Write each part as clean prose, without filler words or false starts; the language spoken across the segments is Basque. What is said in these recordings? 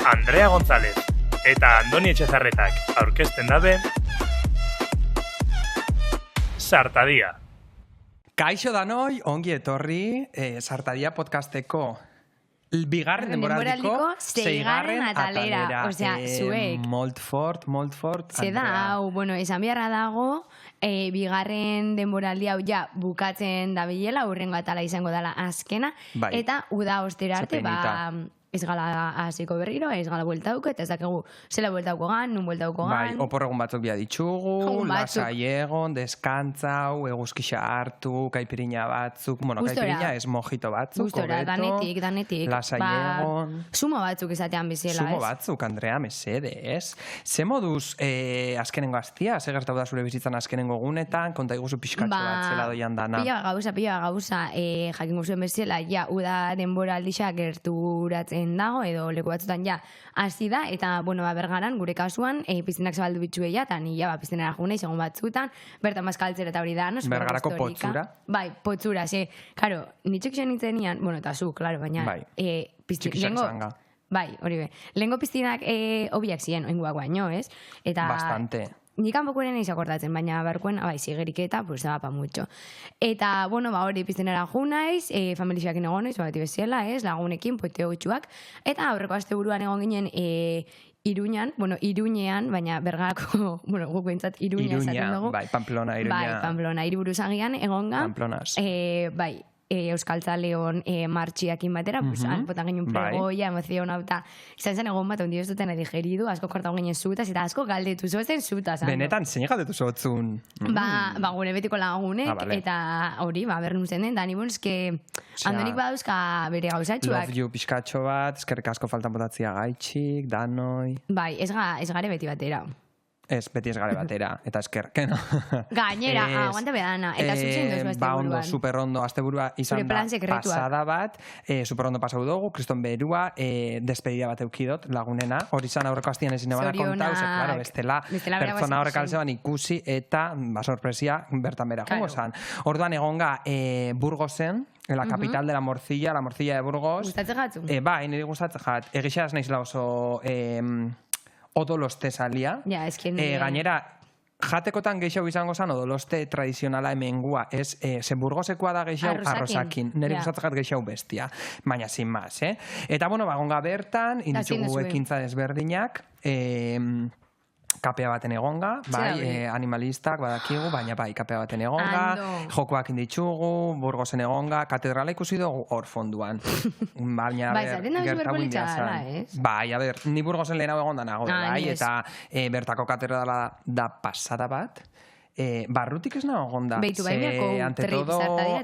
Andrea González eta Andoni Etxezarretak aurkezten dabe Sartadia. Kaixo danoi, ongi etorri, Sartadia podcasteko bigarren denboraldiko seigarren atalera. Osea, zuek. Molt fort, Ze da, hau, bueno, esan beharra dago, bigarren denboraldi hau ja bukatzen dabilela, hurrengo atala izango dela azkena, bai. Eta uda ostera arte, ez gala hasiko berriro, ez gala bueltauko, eta ez dakegu zela bueltauko gan, nun bueltauko gan. Bai, oporregun batzuk bia ditugu, lasai egon, deskantzau, eguzkixa hartu, kaipirina batzuk, bueno, kaipirina ez mojito batzuk, gustora, danetik. Lasai egon. Sumo batzuk izatean bezala, Sumo batzuk, Andrea, mesedez. Ze moduz azkenengo aztia, ze gertau da zure bizitzan azkenengo gunetan, konta iguzu pixkatxo bat zela doian dana. Pila gauza, jakingo zuen bezala, ja, uda denboraldixa gerturatzen dago, edo leku batzutan ja hasi da, eta, bueno, bergaran, gure kasuan, piztinak zabaldu bitxue ja, eta ni ja, piztinera june, segun batzutan, bertan mazkaltzera eta hori da, no? Bergarako potzura? Bai, potzura, karo, nitxek xenitzen nian, bueno, eta zu, klaro, baina, txikixak zanga. Bai, hori be. Lehengo piztinak obiak ziren, oinguak baino, ez? Eta bastante. Ni kanpokoen eiz akordatzen, baina barkoen, zigeriketa, pues daba pa mucho. Eta, bueno, hori piztenera ju naiz, familixak egon naiz, bati beziela, ez, lagunekin, poteo gutxuak. Eta aurreko asteburuan egon ginen Iruñean, baina bergako, bueno, guk behintzat Iruña esaten dugu. Bai, Pamplona, Iruña. Bai, Pamplona, hiriburuzagian egon ga. Pamplonas. Bai, Euskaltzaleon martxiakin batera, potan ginen pregoia, emozion hau, eta izan zen egon bat, ondi ez duten digeridu, asko kortau ginen zutaz, eta asko galdetu zoezen zutaz. Benetan, zein galdetu zotzun? Gure betiko lagunek, eta hori, bernun zen den, da nibun, Andonik badauzka bere gauzatxuak. Love you pixkatxo bat, eskerrik asko faltan botatzia gaitxik, danoi. Bai, ez gare beti batera. Ez, beti ez gare batera, eta eskerke, no? Gainera, aguanta bedana, eta zuzen dozu asteburuan. Ondo, superondo, asteburua izan da pasada bat, superondo pasau dugu, kriston berua, despedida bat eukidot, lagunena, hori izan aurreko hastian ezin ebana kontau, claro, bestela, pertsona horrek alzeban ikusi, eta, sorpresia, bertan bera, jongo zan. Orduan egonga, Burgosen, la capital de la morcilla de Burgos. Gustatzen jatzu? Bai, niri gustatzen jat. Egixeaz naizela oso odoloste salia. Ja, gainera, jatekotan geixau izango zan odoloste tradizionala hemengua, ez, Burgosekoa da geixau arrosakin. Nire gustatzen jat geixau bestia. Baina, sin más, Eta, bueno, bagonga bertan, inditzugu ekintza desberdinak, kapea baten egonga, bai, animalistak badakigu, baina bai, kapea baten egonga, jokoak inditzugu, Burgosen egonga, katedrala ikusi dugu hor fonduan. Baina, gertago indiazan. Bai, a ber, ni Burgosen lehenago egonda nago, bai, eta bertako katedrala da pasada bat, barrutik ez nago gonda. Beitu bainako ante todo,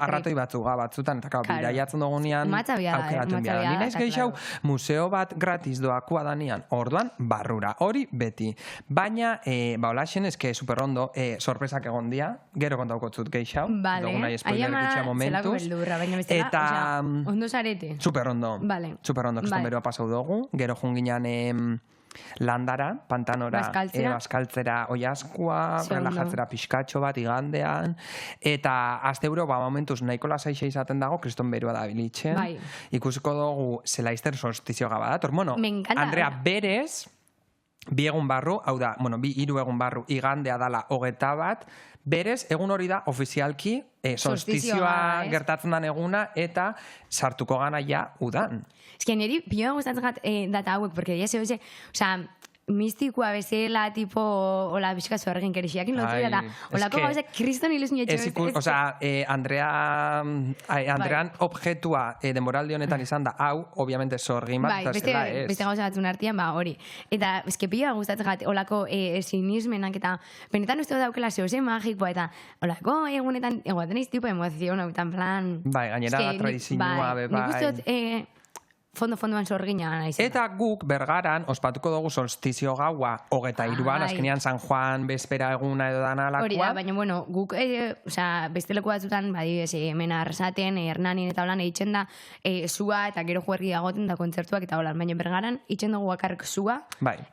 arratoi batzuga batzutan, eta bidaiatzen dugunean aukeratzen bia. Nina ez geixau museo bat gratis doakua danian, orduan barrura, hori beti. Baina, holaxen, eske superondo, sorpresak egon dia, gero kontaukotzut geixau, dugun nahi spoiler gutxia momentuz. Eta, ondo zarete? Superondo, kriston berua pasau dugu, gero junginan landara, pantanora, baskaltzera oiazkoa, relajatzera pixkatxo bat igandean, eta asteburu, momentuz nahiko lasaixa izaten dago, kriston berua da bilitzen. Ikusiko dugu zelaizter solstizio gabadator. Bueno, Andrea, berez, bi egun barru, hau da, bi hiru egun barru igandea dala 21, berez, egun hori da ofizialki solstizioa gertatzen den eguna eta sartuko gana ja udan. Ez que niri, pioa gustatzen data hauek, porque ya se oye, mistikoa bezala, tipo, hola, bizkazu horregin kerixiakin lotu da, holako gauzak kriston ilusin etxe. Andrean objetua denboraldi honetan izan da, hau, obviamente, zorgin bat, eta zela ez. Beste gauza batzun artian, hori. Eta, ezkepioa gustatzen jat, holako sinismenak, eta benetan uste daukela zehose magikoa, eta holako egunetan, egoaten eiz tipo emozion, hau, plan... Bai, gainera tradizioa, bai. Fondoan zorgina naiz. Eta guk bergaran ospatuko dugu solstizio gaua 23an, azkenean San Juan bezpera eguna edo dana alakoa. Hori da, baina, guk, beste leku batzutan, hemen arrasaten, Hernanin eta holan eitzen da, zua eta gero juergi dagoten da kontzertuak eta holan, baina bergaran eitzen dugu bakarrik zua,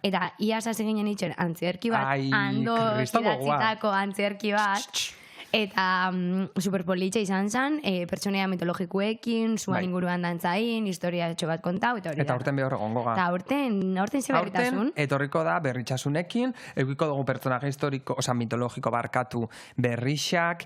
eta ia sase ginen eitzen antzerki bat, ando idatzitako antzerki bat, Eta superpolitxa izan zen, pertsonea mitologikoekin, zuan inguruan dantzain, historia bat kontau, eta hori da. Eta aurten behor egongo ga. Eta aurten ze berritasun? Aurten etorriko da berritxasunekin, eukiko dugu pertsonaje historiko, oza, mitologiko barkatu berrixak,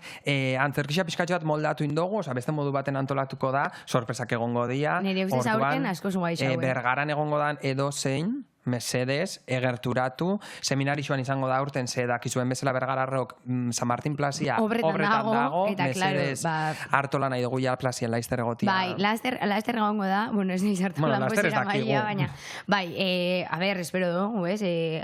antzerkixa pixkatxo bat moldatu indogu, oza, beste modu baten antolatuko da, sorpresak egongo dia. Nire ustez aurten asko zuai xauen. Bergaran egongo dan edo zein, mesedez, egerturatu, seminarixoan izango da urten dakizuen bezala Bergararrok San Martin plazia obretan dago, mesedez, hartola nahi dugu ja plazien laizter egotia. Bai, laizter egongo da, bueno, ez nizartu lanposera maia, baina, bai, a ber, espero dugu,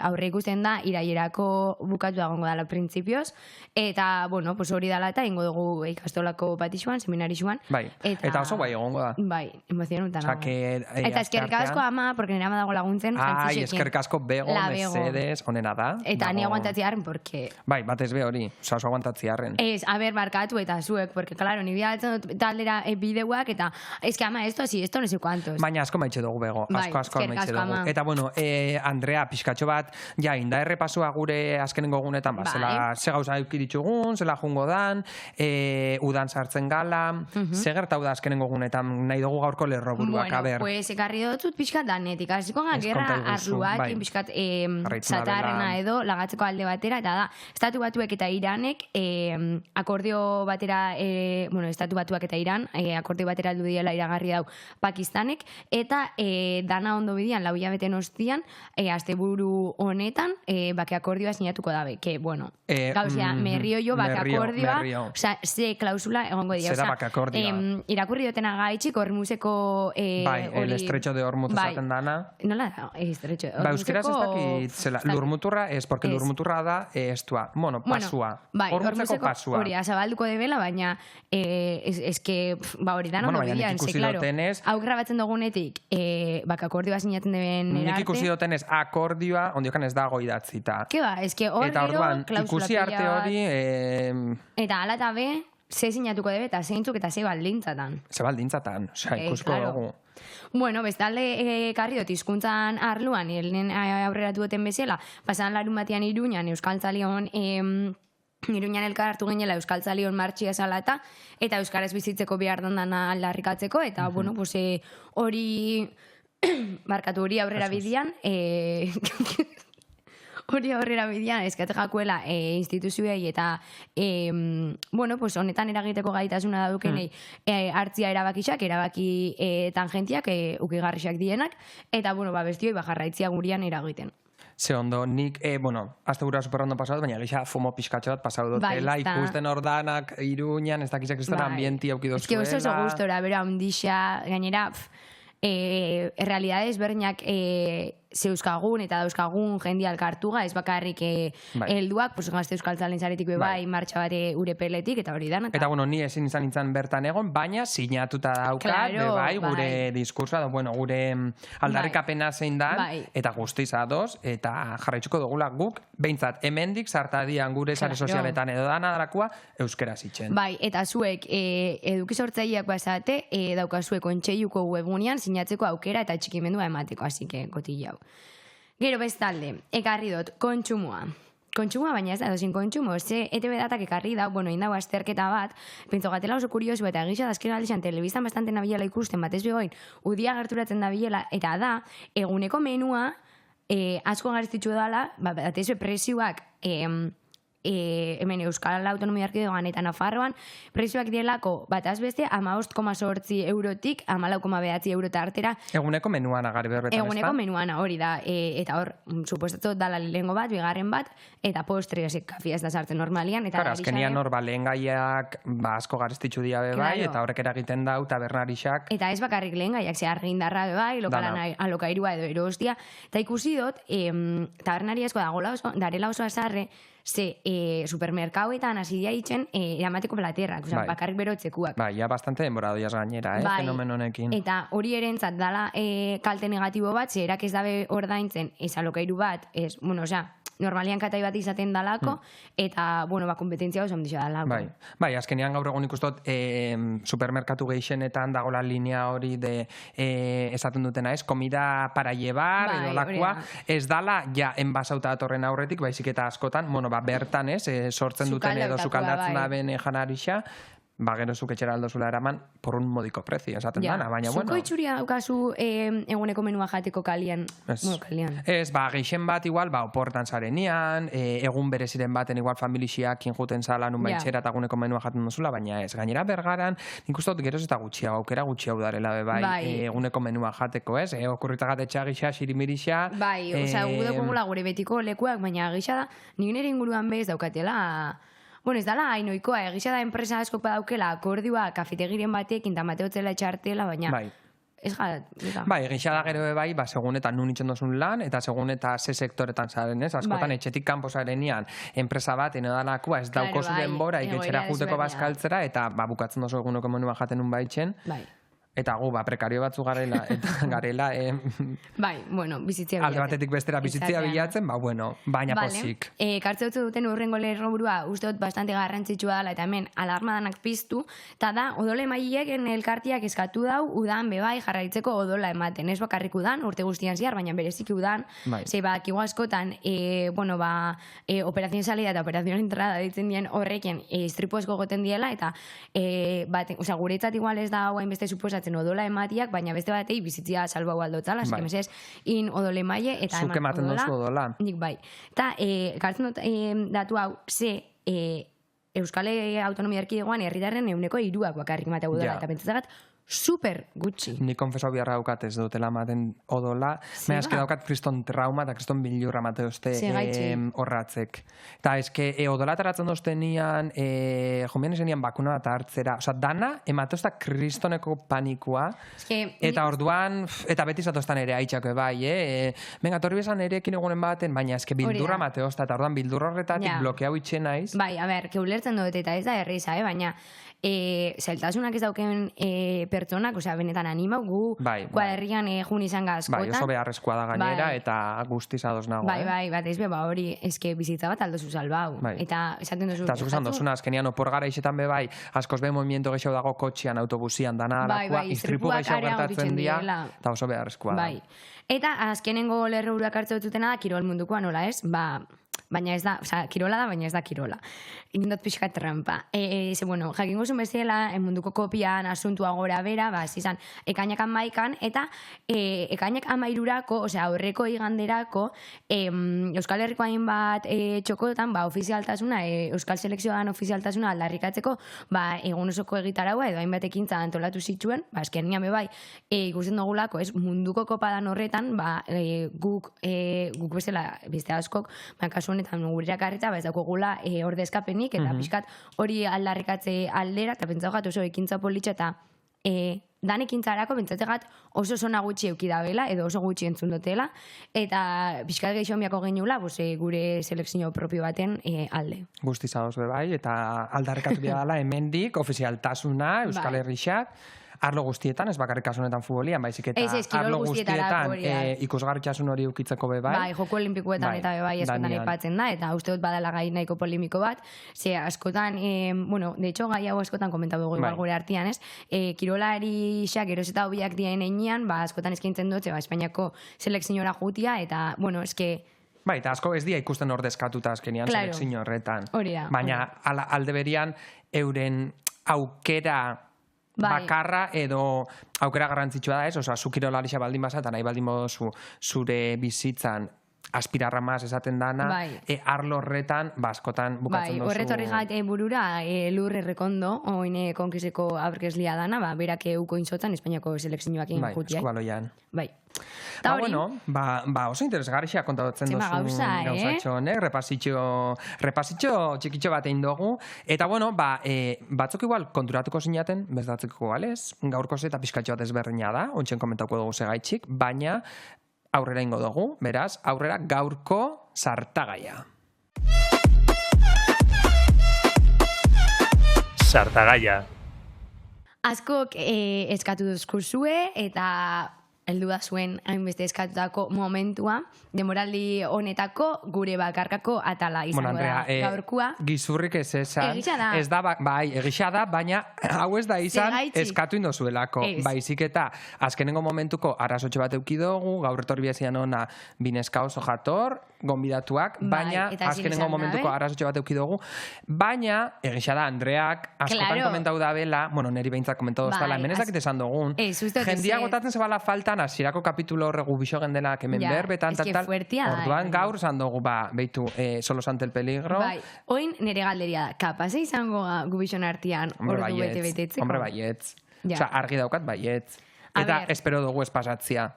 aurre ikusten da, iraierako bukatu egongo dala printzipioz, eta, bueno, hori dala eta ingo dugu ikastolako batixuan, seminarixuan. Bai, eta oso bai egongo da. Bai, emozionutan nago. Eta eskerrik asko ama, porque nire ama dago laguntzen, Ai, eskerrik asko bego, mesedez, onena da. Eta ni aguantatziarren, porque... Bai, batez be hori, oso aguantatziarren. Ez, a ber, barkatu eta zuek, porque, claro, ni bidaltzen taldera bideuak, eta, ez que ama, esto no sé cuántos. Baina asko maitxe dugu bego, asko maitxe dugu. Eta, bueno, Andrea, pixkatxo bat, ja, inda errepasua gure azkenengo gunetan, zela, ze gauza eukiditzugun, zela jungo dan, udan sartzen gala, ze gertau da azkenengo gunetan, nahi dugu gaurko lerroburuak, a ber. Bueno, pues, ekarri dutut pixkat danetik, hasiko gerra arluak, pixkat zatarrena edo, lagatzeko alde batera, eta da, estatu batuek eta Iranek, akordio batera, estatu batuak eta Iran, akordio batera aldu diela iragarri dau Pakistanek, eta dana ondo bidian, lau hilabeten ostian, asteburu honetan, bake akordioa sinatuko dabe, que, bueno, gauzea, merrio jo, bake akordioa, oza, ze klausula egongo dira, zera bake akordioa. Irakurri dutena gaitxik, Hormuzeko... Bai, el estrecho de Hormuz esaten dana. Nola da, estrecho. Ba, euskeraz ez dakit, zela, lurmuturra ez, porque lurmuturra da estua, bueno, pasua. Bai, Hormuzeko pasua. Hori, azabalduko debela, baina, eske, ba, hori da, bueno, baina nik ikusi dotenez... Hau grabatzen dugunetik, bak akordioa sinatzen deben erarte... Nik ikusi dotenez akordioa, ondiokan ez dago idatzita. Ke ba, eske hor eta orduan, ikusi arte hori... Eta ala eta be, ze sinatuko debe, eta zeintzuk eta ze baldintzatan. Ze baldintzatan, osea, ikusko dugu. Bueno, bestalde karri dut izkuntzan arluan, helen aurreratu duten bezala, pasan larun batean Iruñan, Euskaltzalion... Iruñan elkar hartu genela Euskaltzalion martxia zala eta Euskaraz bizitzeko behar dana aldarrikatzeko, eta, bueno, pues, hori barkatu hori aurrera bidian, hori aurrera bidian eskate jakuela instituzioei eta, bueno, pues, honetan eragiteko gaitasuna daukenei hartzia erabakixak, erabaki tangentiak, ukigarrixak dienak, eta, bueno, bestioi bajarraitzia gurian eragiten. Ze ondo, nik, bueno, azte gura superondo pasau, baina gisa fumo pizkatxo bat pasau dutela, ikusten ordanak, Iruñan, ez dakizak kristan ambienti aukido zuela. Ez que oso gustora, bera, ondixa, gainera, realidades berniak zeuskagun eta dauzkagun jendia alkartuga, ez bakarrik helduak, pues gazte euskaltzalen zaretik bai, martxa bate urepeletik, eta hori dan. Eta, bueno, ni ezin izan nintzen bertan egon, baina sinatuta daukat, bai, gure diskursoa, bueno, gure aldarrikapena zein dan, eta guztiz ados, eta jarraitzuko dugula guk, behintzat, hemendik sartadian gure sare sozialetan edo dana darakua, euskera zitzen. Bai, eta zuek eduki sortzaileak bazate, daukazuek kontseiluko webgunean sinatzeko aukera eta txikimendua emateko, así que kotillau. Gero bestalde, ekarri dut, kontsumoa. Kontsumoa, baina ez da dozin kontsumo. Ze ETV datak ekarri da, bueno, indau azterketa bat, pentso gatela oso kuriosu, eta egisa dazken aldizan telebiztan bastante nabilela ikusten, batez begoin, udia gerturatzen nabilela, eta da, eguneko menua, asko garriztitzu dala, batez prezioak, hemen Euskal Autonomia Erkidegoan eta Nafarroan, prezioak direlako bataz beste 15,8 eurotik 14,9 euro tartera. Eguneko menuan agarri berbetan, ez da? Eguneko menuan, hori da. Eta hor, supuestatu dala lehengo bat, bigarren bat, eta postre, kafia ez da sartzen normalian. Claro, azkenian hor, lehen gaiak asko garestitxu dia bebai, eta horrek eragiten dau, tabernarixak. Eta ez bakarrik lehen gaiak, ze argindarra bebai, lokalan alokairua edo erostia. Eta ikusi dut, tabernari asko darela oso azarre, ze supermerkauetan hasi dia itzen eramateko platerrak, bakarrik berotzekuak. Bai, ja bastante denbora doiaz gainera, fenomen honekin. Eta hori erentzat dala kalte negatibo bat, ze erak ez dabe ordaintzen ez alokairu bat, bueno, osea, normalian katai bat izaten dalako, eta, bueno, kompetentzia oso ondixo dalako. Bai, azkenean gaur egun ikustot supermerkatu gehixenetan dagoela linea hori esaten dutena, ez? Comida para llevar, edo lakua, ez dala, ja, enbasauta datorren aurretik, baizik eta askotan, bueno, bertan, ez? Sortzen duten edo sukaldatzen da ben janarixa, gero zuk etxera aldozula eraman, por un modiko prezio, esaten dana, baina, bueno. Zuko itxuria daukazu eguneko menua jateko kalian? Ez, geixen bat igual, oportan zarenian, egun bereziren baten igual familixiak injuten zala nun baitxera eta eguneko menua jaten duzula, baina ez, gainera bergaran, nik ustot geroz eta gutxiago, aukera gutxiago darela, eguneko menua jateko, ez? Okurritagat etxagixa, sirimirixa. Bai, oza, gudokogula gure betiko lekuak, baina gisa da, nik nire inguruan bez daukatela. Bueno, ez dala hainoikoa, egisa da enpresa asko padaukela akordioa kafetegiren batekin eta mateotzela etxartela, baina ez gara. Bai, egisa da gero bai, segun eta nun itxen dozun lan, eta segun eta ze sektoretan zaren, ez? Askotan etxetik kanpo zarenian enpresa bat, enodalakua, ez daukozu denbora, iketxera juteko bazkaltzera, eta bukatzen dozu eguneko menua jaten un baitzen. Bai. Eta prekario batzu garela, Bai, bueno, bizitzia bilatzen. Alde batetik bestera bizitzia bilatzen, baina pozik. Kartzeutzu duten urrengo lerroburua usteot bastante garrantzitsua dela, eta hemen alarmadanak piztu, eta da, odole maileken elkartiak eskatu dau, udan bebai jarraitzeko odola ematen. Ez bakarrik udan, urte guztian ziar, baina bereziki udan, zei kigo askotan, operazion salida eta operazion entrada ditzen dien horrekin istripu esko goten diela, eta guretzat igual ez da hain beste suposatzen odola ematiak, baina beste batei bizitzia salbau aldotzala, eski mesez, in odole maile, eta zuk ematen dozu odola. Nik bai. Eta, kartzen dut datu hau, Euskal Autonomia Erkidegoan herritarren 3% bakarrik ematen odola, eta pentsatzat super gutxi. Ni konfeso biharra daukat ez dutela ematen odola. Meazke daukat kriston trauma eta kriston bilurra emate dozte horratzek. Eta eske odola taratzen doztenian, jomian esenian bakuna bat hartzera. Osa, dana emate dozta kristoneko panikua. Eta orduan, eta beti zatoztan ere haitxako bai, venga, torri bezan erekin egunen baten, baina eske bildurra emate dozta, eta orduan bildurra horretatik blokeau itxen naiz. Bai, a ber, keulertzen dut eta ez da erreiza, baina zailtasunak ez dauken pertsonak, osea, benetan anima, kuaderrian jun izan gazkotan. Bai, oso beharrezkoa da gainera, eta guztiz ados nago. Bai, bat ez hori, eske bizitza bat aldozu salbau. Eta esaten dozu... Eta zuk esan dozuna, azkenian opor gara isetan bai, askoz be movimiento geixo dago kotxian, autobusian, dana alakoa, istripu geixo gertatzen dira, eta oso beharrezkoa da. Eta azkenengo lerroburuak hartze dutena da, kirol mundukoa nola ez? Baina ez da, kirola da, baina ez da kirola. Indot pixka trampa. Jakingo zuen bezala, munduko kopian, asuntua gora bera, izan, ekainak 11 eta ekainak 13-rako, aurreko iganderako, Euskal Herriko hainbat txokotan, ofizialtasuna, Euskal Selekzioan ofizialtasuna aldarrikatzeko, egun osoko egitaraua, edo hainbat ekintza antolatu zituen, eskernian bebai, ikusten dugulako, munduko kopadan horretan, guk bezala, beste askok, kasu honetan gureak harreta, ez daukogula ordezkapenik, eta pixkat hori aldarrikatze aldera, eta pentsagat oso ekintza politxo, eta dan ekintzarako pentsatzegat oso zona gutxi eukidabela, edo oso gutxi entzun dutela, eta pixkat gehiago miako geniula, gure selekzio propio baten alde. Guztiz adoz bai, eta aldarrikatu dela hemendik, ofizialtasuna, Euskal Herrixak, arlo guztietan, ez bakarrik kasunetan futbolian, baizik eta arlo guztietan ikusgarritxasun hori ukitzeko bebai. Bai, joko olimpikoetan eta bebai askotan aipatzen da, eta uste dut badala gai nahiko polimiko bat, ze askotan, de hecho, gai hau askotan komentatu dugu igual gure artian, ez? Kirolari xak eros eta hobiak diaen einean, askotan eskaintzen dut, Espainiako selekziora jutia, eta, eske... Bai, eta asko ez dia ikusten ordezkatuta azkenian selekzio horretan. Baina, alde berian, euren aukera bakarra edo aukera garrantzitsua da ez, oza, zu kirolarixa baldin basa, eta nahi baldin modu zure bizitzan aspirarra maz esaten dana, arlo horretan, askotan bukatzen dozu... Bai, horret horri gat burura Lur Errekondo, oine konkizeko aurkezlia dana, berak euko inzotan Espainiako selekzioak egin jutia. Bai, eskubaloian. Bai. Oso interesgarrixia kontatzen dozu gauzatxo honek, repasitxo txikitxo bat egin dugu, eta batzuk igual konturatuko zinaten, bezdatzeko galez, gaurko ze eta pizkatxo bat ezberdina da, ontsen komentauko dugu segaitxik, baina aurrera ingo dugu, beraz, aurrera gaurko sartagaia. Sartagaia. Askok eskatu duzkuzue eta heldu da zuen hainbeste eskatutako momentua, demoraldi honetako gure bakarkako atala izango da gaurkua. Gizurrik ez esan. Egisa da. Ez da, bai, egisa da, baina hau ez da izan eskatu indozuelako. Baizik eta azkenengo momentuko arrazotxe bat eukidogu, gaur etorri biazian ona bineska oso jator, gonbidatuak, baina azkenengo momentuko arrazotxe bat eukidogu, baina egisa da, Andreak askotan komentau da bela, bueno, neri behintzat komentau doztala, hemen ezakit esan dugun, jendia gotatzen zebala faltan hasierako kapitulo horregu biso gendela kemen berbetan, tal, orduan gaur zan dugu, behitu, solo sante el peligro. Oin nire galderia da, kapase izango gubixon artian ordu bete-betetzeko? Hombre, baietz. Osa, argi daukat baietz. Eta espero dugu espasatzia.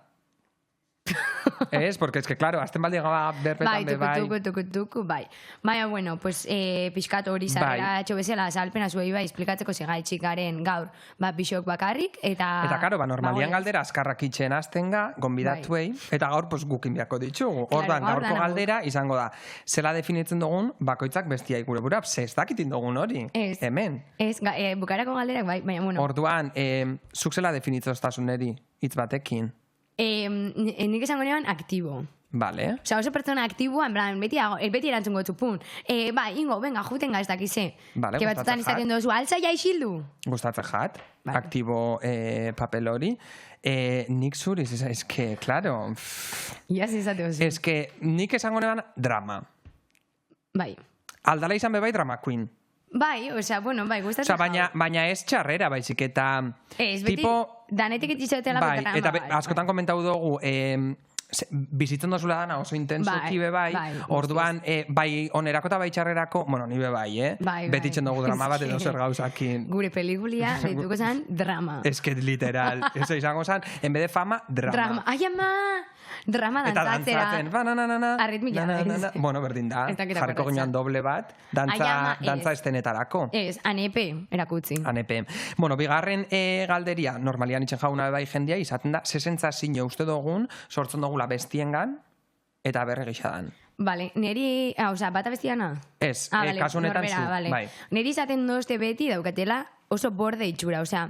Es, porque es que, claro, azten baldi gaba berbetan tuku, bai. Baina, bueno, pues, pixkat hori zarela txobezela azalpena zuei bai, esplikatzeko segaitxikaren gaur, bixok bakarrik, eta... Eta, claro, normalian galdera azkarrak itxen aztenga, gonbidatuei, eta gaur, pues, gukin biako ditugu. Orduan, gaurko galdera, izango da, zela definitzen dugun, bakoitzak bestia igure burap, zestakitin dugun hori, hemen. Ez, bukarako galderak, bai, baina, bueno. Orduan, zuk zela definitzoztasuneri, hitz batekin. Nik esango neban aktibo. Vale. Osa, oso pertsona aktiboa, en plan, beti erantzungo txupun. Ingo, venga, juten gaztakize. Vale, que batzutan izaten dozu, alza ja isildu. Gustatzen jat, aktibo papel hori. Nik zuriz, es que, claro... Ia zizate oso. Es que nik esango neban drama. Bai. Aldala izan bebai drama queen. Bai, osea, bueno, bai, gustatzen. Osea, baina ez txarrera, baizik, eta... Ez, beti, danetik itxizotela bai, eta askotan komentau dugu, bizitzen dozula dana oso intensuki bai, orduan, bai onerako eta bai txarrerako, bueno, ni bai, betitzen dugu drama bat edo zer gauzakin. Gure pelikulia, dituko zan, drama. Ez que literal, ez izango zan, en vez de fama, drama. Ai, ama! Drama dantzatzera. Eta dantzatzen, arritmila. Bueno, berdin da, jarriko ginean doble bat, dantza estenetarako. Ez, anepe, erakutzi. Anepe. Bueno, bigarren galderia, normalian itxen jauna bai jendia, izaten da, sesentzazio uste dugun, sortzen dugula bestiengan, eta berre gixadan. Vale, neri, oza, bata bestiana? Ez, kasu honetan zu. Bai. Neri izaten dozte beti daukatela oso borde itxura, oza,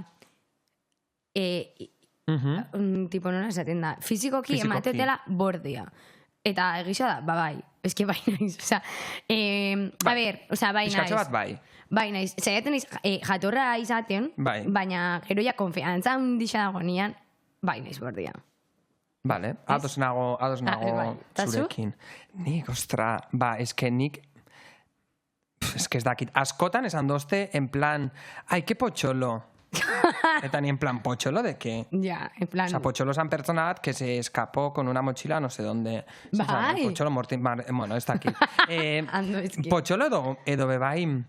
tipo nona esaten da, fizikoki emateotela bordea. Eta egisa da, bai, eski bai naiz, oza, a ber, oza, bai naiz. Bizkatze bat bai. Bai naiz, zaiaten naiz, jatorra izaten, baina gero ja konfiantza hundixa dago nian, bai naiz bordea. Vale, ados nago zurekin. Nik, ostra, eske nik, eske ez dakit, askotan esan dozte, en plan, ai, que pocholo. Eta ni en plan, ¿pocholo de qué? Ya, en plan... O sea, pocholo es una persona que se escapó con una mochila no sé dónde. Bai. Pocholo bueno, está aquí. Pocholo edo bebai,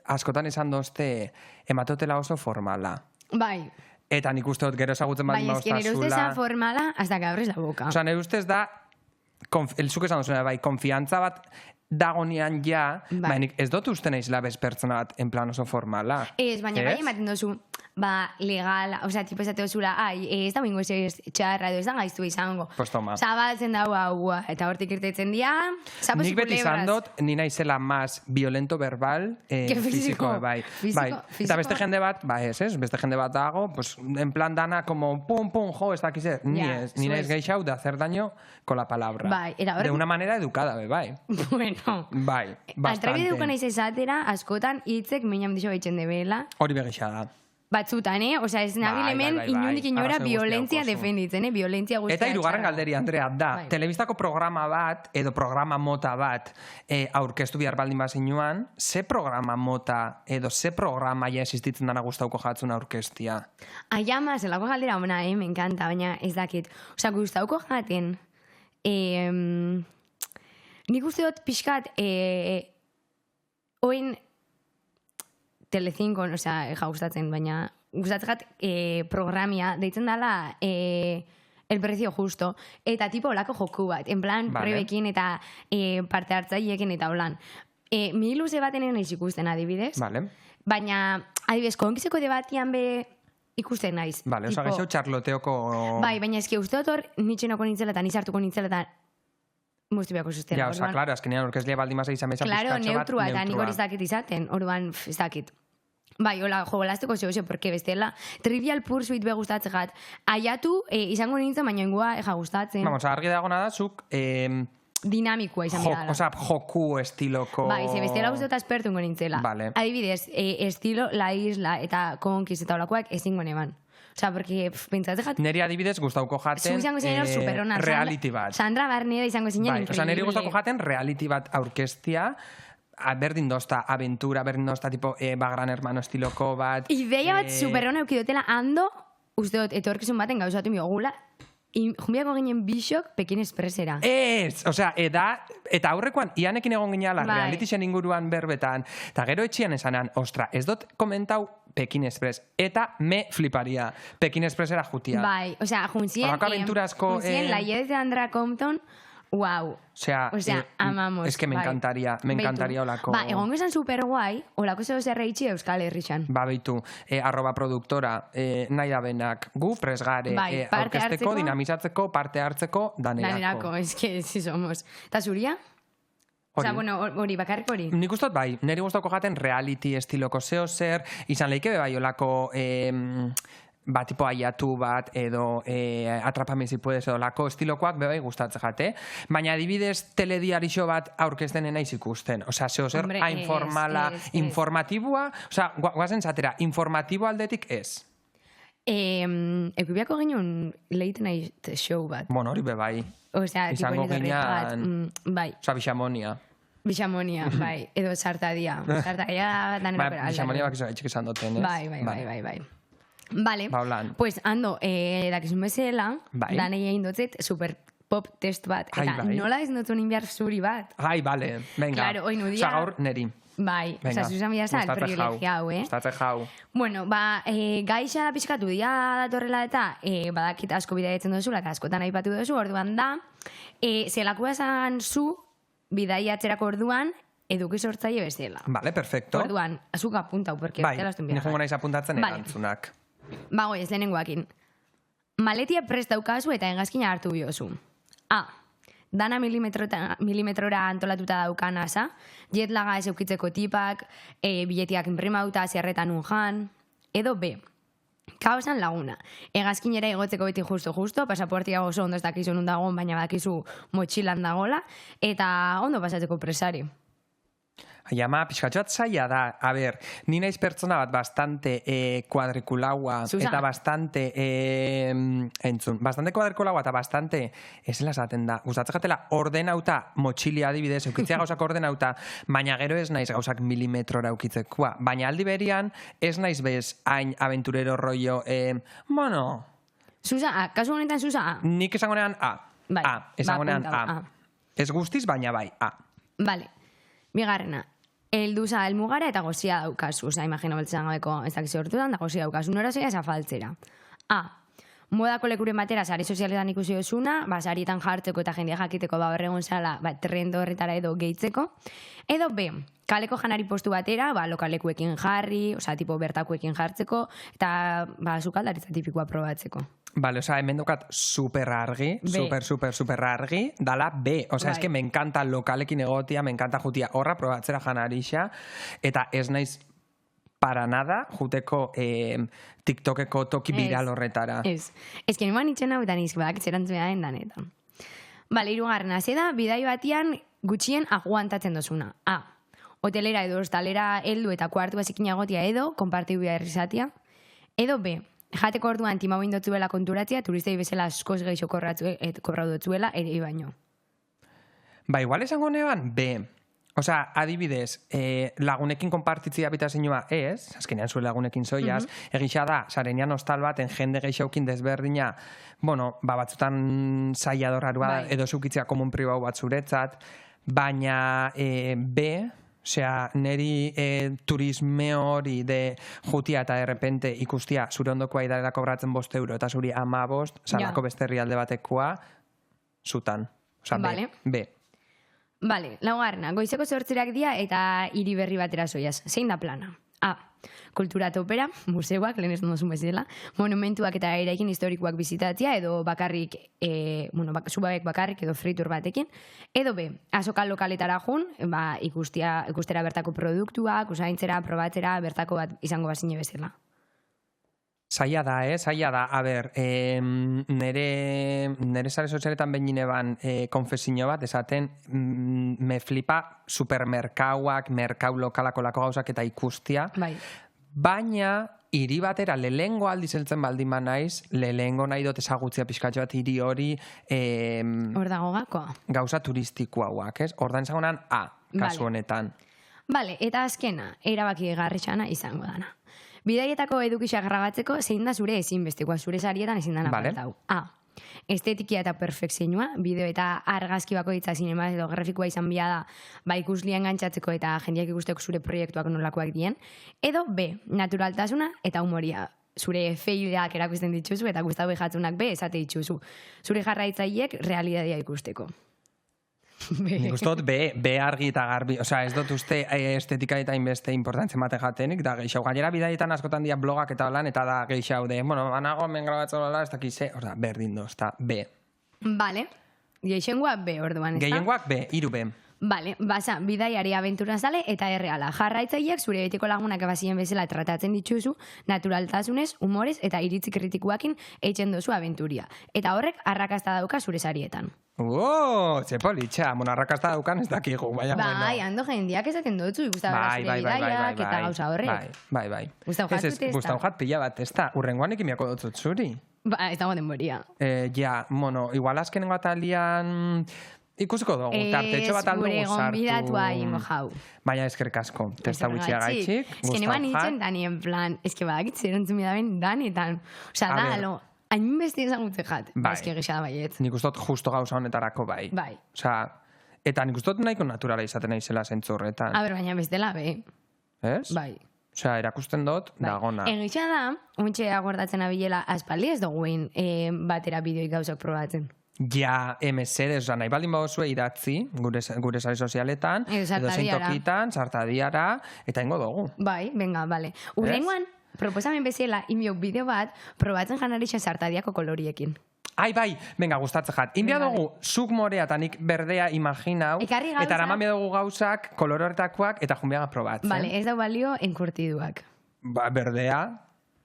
askotan esan dozte, ematotela oso formala. Bai. Eta nik uste dut gero ezagutzen bat mauzta zula. Bai, nire ustez esan formala hasta que abres la boca. O sea, nire ustez da, zuk esan duzuna, bai, konfiantza bat dagonian ja, baina ez dut uste naizela bez pertsona bat en plan oso formala. Ez, baina bai ematen dozu, legal, osea, tipo esate dozula, ez da bingo ez txarra edo ez da gaiztu izango. Pues toma. Zabaltzen dago hau, eta hortik irtetzen dia, zapos nik beti izan dut, ni naizela más violento verbal, físico, bai. Eta beste jende bat, beste jende bat dago, pues, en plan dana, como, pum, jo, ez dakiz, ni naiz geixau de hacer daño con la palabra. Bai, de una manera educada, bai. Bueno. Bai, bastante. Altrabi duko naiz esatera, askotan hitzek minam dixo baitzen debela. Hori begixa da. Batzutan, Osea, ez nabil hemen inundik inora violentzia defenditzen, violentzia guztia. Eta hirugarren galderia, Andrea, da, telebistako programa bat, edo programa mota bat, aurkeztu bihar baldin bazinuan, ze programa mota, edo ze programa ja existitzen dana gustauko jatzuna aurkeztia? Aiama, zelako galdera ona, me encanta, baina ez dakit. Osea, gustauko jaten, nik uste dut pixkat, oin Telecinco, osea, gustatzen, baina gustatzen programia, deitzen dela El precio justo, eta tipo olako joku bat, en plan, prebekin eta parte hartzaileekin eta holan. Mi luze baten naiz ikusten adibidez, baina, adibidez, konkizeko debatian be ikusten naiz. Vale, osa, gexo txarloteoko... Bai, baina eski uste dut hor, nitxenoko nintzela eta nizartuko nintzela eta mustibiako sustela. Ja, osa, klaro, azkenean orkezlia baldimasa izan bezan pizkatxo bat, neutrua. Eta nik hori ez dakit izaten, orduan ez dakit. Bai, hola, jogolazteko zehose, porque bestela, Trivial Pursuit be gustatzegat. Aiatu, izango nintzen, baina ingua gustatzen. Vamos, argi dagona da, zuk... dinamikoa izan bera. Osa, joku estiloko... Bai, ze bestela guztota espertu ingo nintzela. Vale. Adibidez, estilo La Isla eta Conquist eta olakoak ezingo neban. Osa, porque pentsatzen jaten... Neri adibidez gustauko jaten reality bat. Sandra Barneda izango zinen increíble. Osa, neri gustauko jaten reality bat aurkestia, berdin dozta aventura, berdin dozta tipo Gran Hermano estiloko bat. Ideia bat superrona eukidotela ando, usteot, etorkizun baten gauzatu miogula, jumbiako ginen Bishok Pekin Expressera. Osea, eta aurrekoan, ianekin egon gineala, realitixen inguruan berbetan, eta gero etxian esanan, ostra, ez dut komentau Pekin Express, eta me fliparia Pekin Expressera jutia. Bai, osea, juntzien la Yedez de Andra Compton, wow. Osea, amamos. Es que me encantaría olako... Ba, egongo esan super guai, olako zeo zerreitxi Euskal Herrixan. Ba, beitu, @productora, nahi da benak, gu presgare, aurkesteko, dinamizatzeko, parte hartzeko, danerako. Danerako, es que si somos. Eta zuria? Osa, bueno, hori, bakarrik hori. Nik ustot bai, niri gustauko jaten reality estiloko zeo zer, izan leike bai olako... tipo aiatu bat edo Atrápame si puedes edo lako estilokoak bebai gustatze jate. Baina adibidez telediarixo bat aurkezten naiz ikusten. Osea, zeo zer informala, informatibua, osea, guazen zatera, informatibo aldetik ez. Ekubiako ginen late night show bat. Bueno, hori bebai. Osea, izango ginean, bai. Osea, Bixamonia. Bixamonia, bai. Edo Sartadia. Sartadia danera. Bixamonia bakizu gaitxik esan duten, ez? Bai. Vale, Baulan. Pues ando, dakizun bezala, danei egin dutzet, super pop test bat. Eta nola ez dutzu ninbiar zuri bat. Ai, vale, venga. Claro, oin udia. Osa, gaur, neri. Bai, osa, zuzan bila el privilegia hau, Gustatze jau. Bueno, gaixa pixkatu dia datorrela eta badakit asko bidaiatzen duzula, eta askotan aipatu duzu, orduan da, zelakua esan zu, bidaiatzerako orduan, eduki sortzaile bezala. Vale, perfecto. Orduan, azuk apuntau, porque bai, nijongo naiz apuntatzen erantzunak. Bago ez, lehenengoakin. Maletia prest daukazu eta engazkina hartu biozu. A. Dana milimetrora antolatuta daukan asa, jetlaga ez eukitzeko tipak, biletiak inprimauta, zerretan unjan, edo B. Kaosan laguna. Egazkinera igotzeko beti justo, pasaportia oso ondo ez dakizu nun dagoen, baina bakizu motxilan dagola, eta ondo pasatzeko presari. Ama, pixkatxoat zaila da. A ber, ni naiz pertsona bat bastante kuadrikulaua eta bastante bastante kuadrikulaua eta bastante esela esaten da. Gustatzen jatela ordenauta motxilia adibidez, eukitzea gauzak ordenauta, baina gero ez naiz gauzak milimetrora eukitzekoa. Baina aldi berian ez naiz bez hain aventurero rollo, bueno... Susa A, kasu honetan Susa A. Nik esango nean A. Bai, esango nean A. Ez guztiz, baina bai, A. Vale. Bigarrena. Elduza elmugara eta gozia daukazu. Osa, imagina beltzen gabeko ez dakizu hortudan, da gozia daukazu. Nora zoia zafaltzera. A. Modako lekuren batera sari sozialetan ikusi duzuna, sarietan jartzeko eta jendea jakiteko horregon zala trendo horretara edo gehitzeko. Edo B. Kaleko janari postu batera, lokalekuekin jarri, osa, tipo bertakuekin jartzeko, eta sukaldaritza tipikoa probatzeko. Vale, o sea, hemen dukat super argi, super argi, dala B. O sea, es que me encanta lokalekin egotia, me encanta jutia horra probatzera janarixa, eta ez naiz para nada juteko TikTokeko toki viral horretara. Ez que niman itxen hau eta nizk badak txerantzua den danetan. Vale, irugarrena, zeda, bidai batian gutxien aguantatzen dozuna. A. Hotelera edo hostalera heldu eta kuartu bazikin egotia edo, konpartiu bia errizatia. Edo B. Jateko orduan timau indotzuela konturatzea, turistei bezala askoz gehiago kobrau dutzuela, ere baino. Ba, igual esango neban, B. Osa, adibidez, lagunekin konpartitzia bitazinua ez, azkenean zuen lagunekin zoiaz, egisa da, sarenean hostal baten jende gehiagokin desberdina, bueno, batzutan zaila dorrarua edo zukitzea komun pribau bat zuretzat, baina B... Osea, neri turisme hori de jutia eta de repente ikustia zure ondokoa idarela kobratzen €5 eta zuri 15, salako beste herrialde batekoa, zutan. Osea, B. Vale, laugarrena, goizeko 8 dia eta hiri berri batera zoiaz. Zein da plana? Kultura topera, museoak, lehen ez duzun bezala, monumentuak eta eraikin historikoak bizitatzea, edo bakarrik, zubabek bakarrik edo fritur batekin, edo B, azoka lokaletara jun, ikustera bertako produktuak, usaintzera, probatzera, bertako bat izango bazine bezala. Zaila da, zaila da. A ber, nere sare sozialetan behin gineban konfesio bat, esaten, me flipa supermerkauak, merkau lokalako lako gauzak eta ikustia. Bai. Baina, hiri batera lehengo aldiz heltzen baldin naiz, lehengo nahi dut ezagutzea pixkatxo bat hiri hori... Hor dago gakoa. Gauza turistiko hauak, ez? Ordan zagonan kasu honetan. Bale, eta azkena, erabaki egarritxana izango dana. Bidaietako edukisak grabatzeko zein da zure ezinbestekoa, zure sarietan ezin dana apartau. Estetikia eta perfekzioa, bideo eta argazki bakoitza zinema edo grafikoa izan bia da ikuslia engantzatzeko eta jendeak ikusteko zure proiektuak nolakoak dien. Edo B, naturaltasuna eta humoria. Zure feileak erakusten dituzu eta gustau jatzunak B, esate dituzu. Zure jarraitzaileek realitatea ikusteko. Nik uste dut be argi eta garbi, oza, ez dut uste estetika eta inbeste importantzen bate jatenik, da geixau, gainera bidaietan askotan dia blogak eta holan, eta da geixau de, anago hemen grabatzen hola, ez dakize, orda, berdin doz, eta B. Vale, geixengoak B, orduan, ez da? Gehiengoak B, 3 B. Vale, basa, bidaiari abentura zale eta erreala. Jarraitzaileak zure betiko lagunak bazien bezala tratatzen dituzu, naturaltasunez, humorez eta iritzi kritikuakin eitzen dozu abenturia. Eta horrek arrakasta dauka zure sarietan. Ze politxa, arrakasta daukan ez dakigu, baina bueno. Bai, ando jendiak esaten dutzu, guztau zure bidaiak eta gauza horrek. Bai. Guztau jatut ez da. Guztau jat pila bat, ez da, urrengoan ekimiako dutzut zuri. Ba, ez dago denboria. Igual azkenengo atalian... Ikusiko dugu, tartetxo bat aldugu sartu. Gure gonbidatua ingo jau. Baina eskerrik asko, testa gutxia gaitxik, gustau jat. Eman nintzen dani, en plan, badakitze erantzun midaben danetan. Osa, da, alo, hain besti ezagutze jat. Bai. Eski gixada baiet. Nik ustot justo gauza honetarako bai. Bai. Osa, eta nik ustot nahiko naturala izaten naizela zentzurretan. Baina bestela, be. Ez? Bai. Osea, erakusten dut, dagona. Egitxa da, untxe agordatzen abilela aspaldi ez duguen batera bideoik gauzak probatzen. Ja, MSD, oza, nahi baldin bauzue idatzi, gure sare sozialetan, edo zeintokitan, sartadiara, eta ingo dugu. Bai, venga, bale. Urrengoan, proposamen bezala, inbiok bideo bat, probatzen janarixa sartadiako koloriekin. Bai, venga, gustatzen jat. Inbia dugu, zuk morea eta nik berdea imaginau, eta ramame dugu gauzak, kolor horretakoak, eta junbiaga probatzen. Bale, ez dau balio enkurtiduak. Berdea?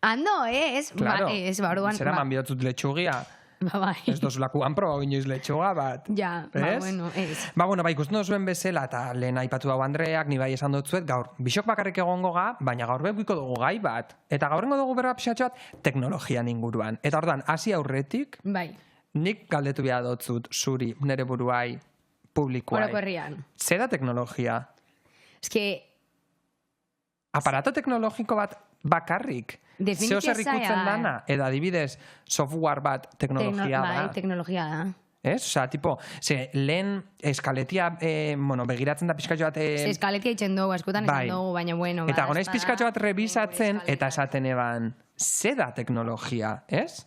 Ando, ez? Claro, baruan. zera man bihotzut letxugia. Bai. Ez dozulakuan proba inoiz letxuga bat. Ja, bueno, ez. Bai, ikusten duzuen bezala, eta lehen aipatu dago Andreak, ni bai esan dutzuet, gaur, bisok bakarrik egongo ga, baina gaur beguiko dugu gai bat. Eta gaurrengo dugu berra pixatxo bat, teknologian inguruan. Eta ordan, hasi aurretik, bai. Nik galdetu behar dutzut, zuri, nere buruai, publikoai. Orokorrian. Zer da teknologia? Eske... Aparato teknologiko bat bakarrik. Zeo zer ikutzen dana, edo adibidez, software bat teknologia da. Bai, teknologia da. Ez? Osa, tipo, lehen eskaletia, begiratzen da pizkatxo bat... Eskaletia itzen dugu, askotan itzen dugu, baina bueno... Eta gonaiz pizkatxo bat rebisatzen, eta esaten eban, ze da teknologia, ez?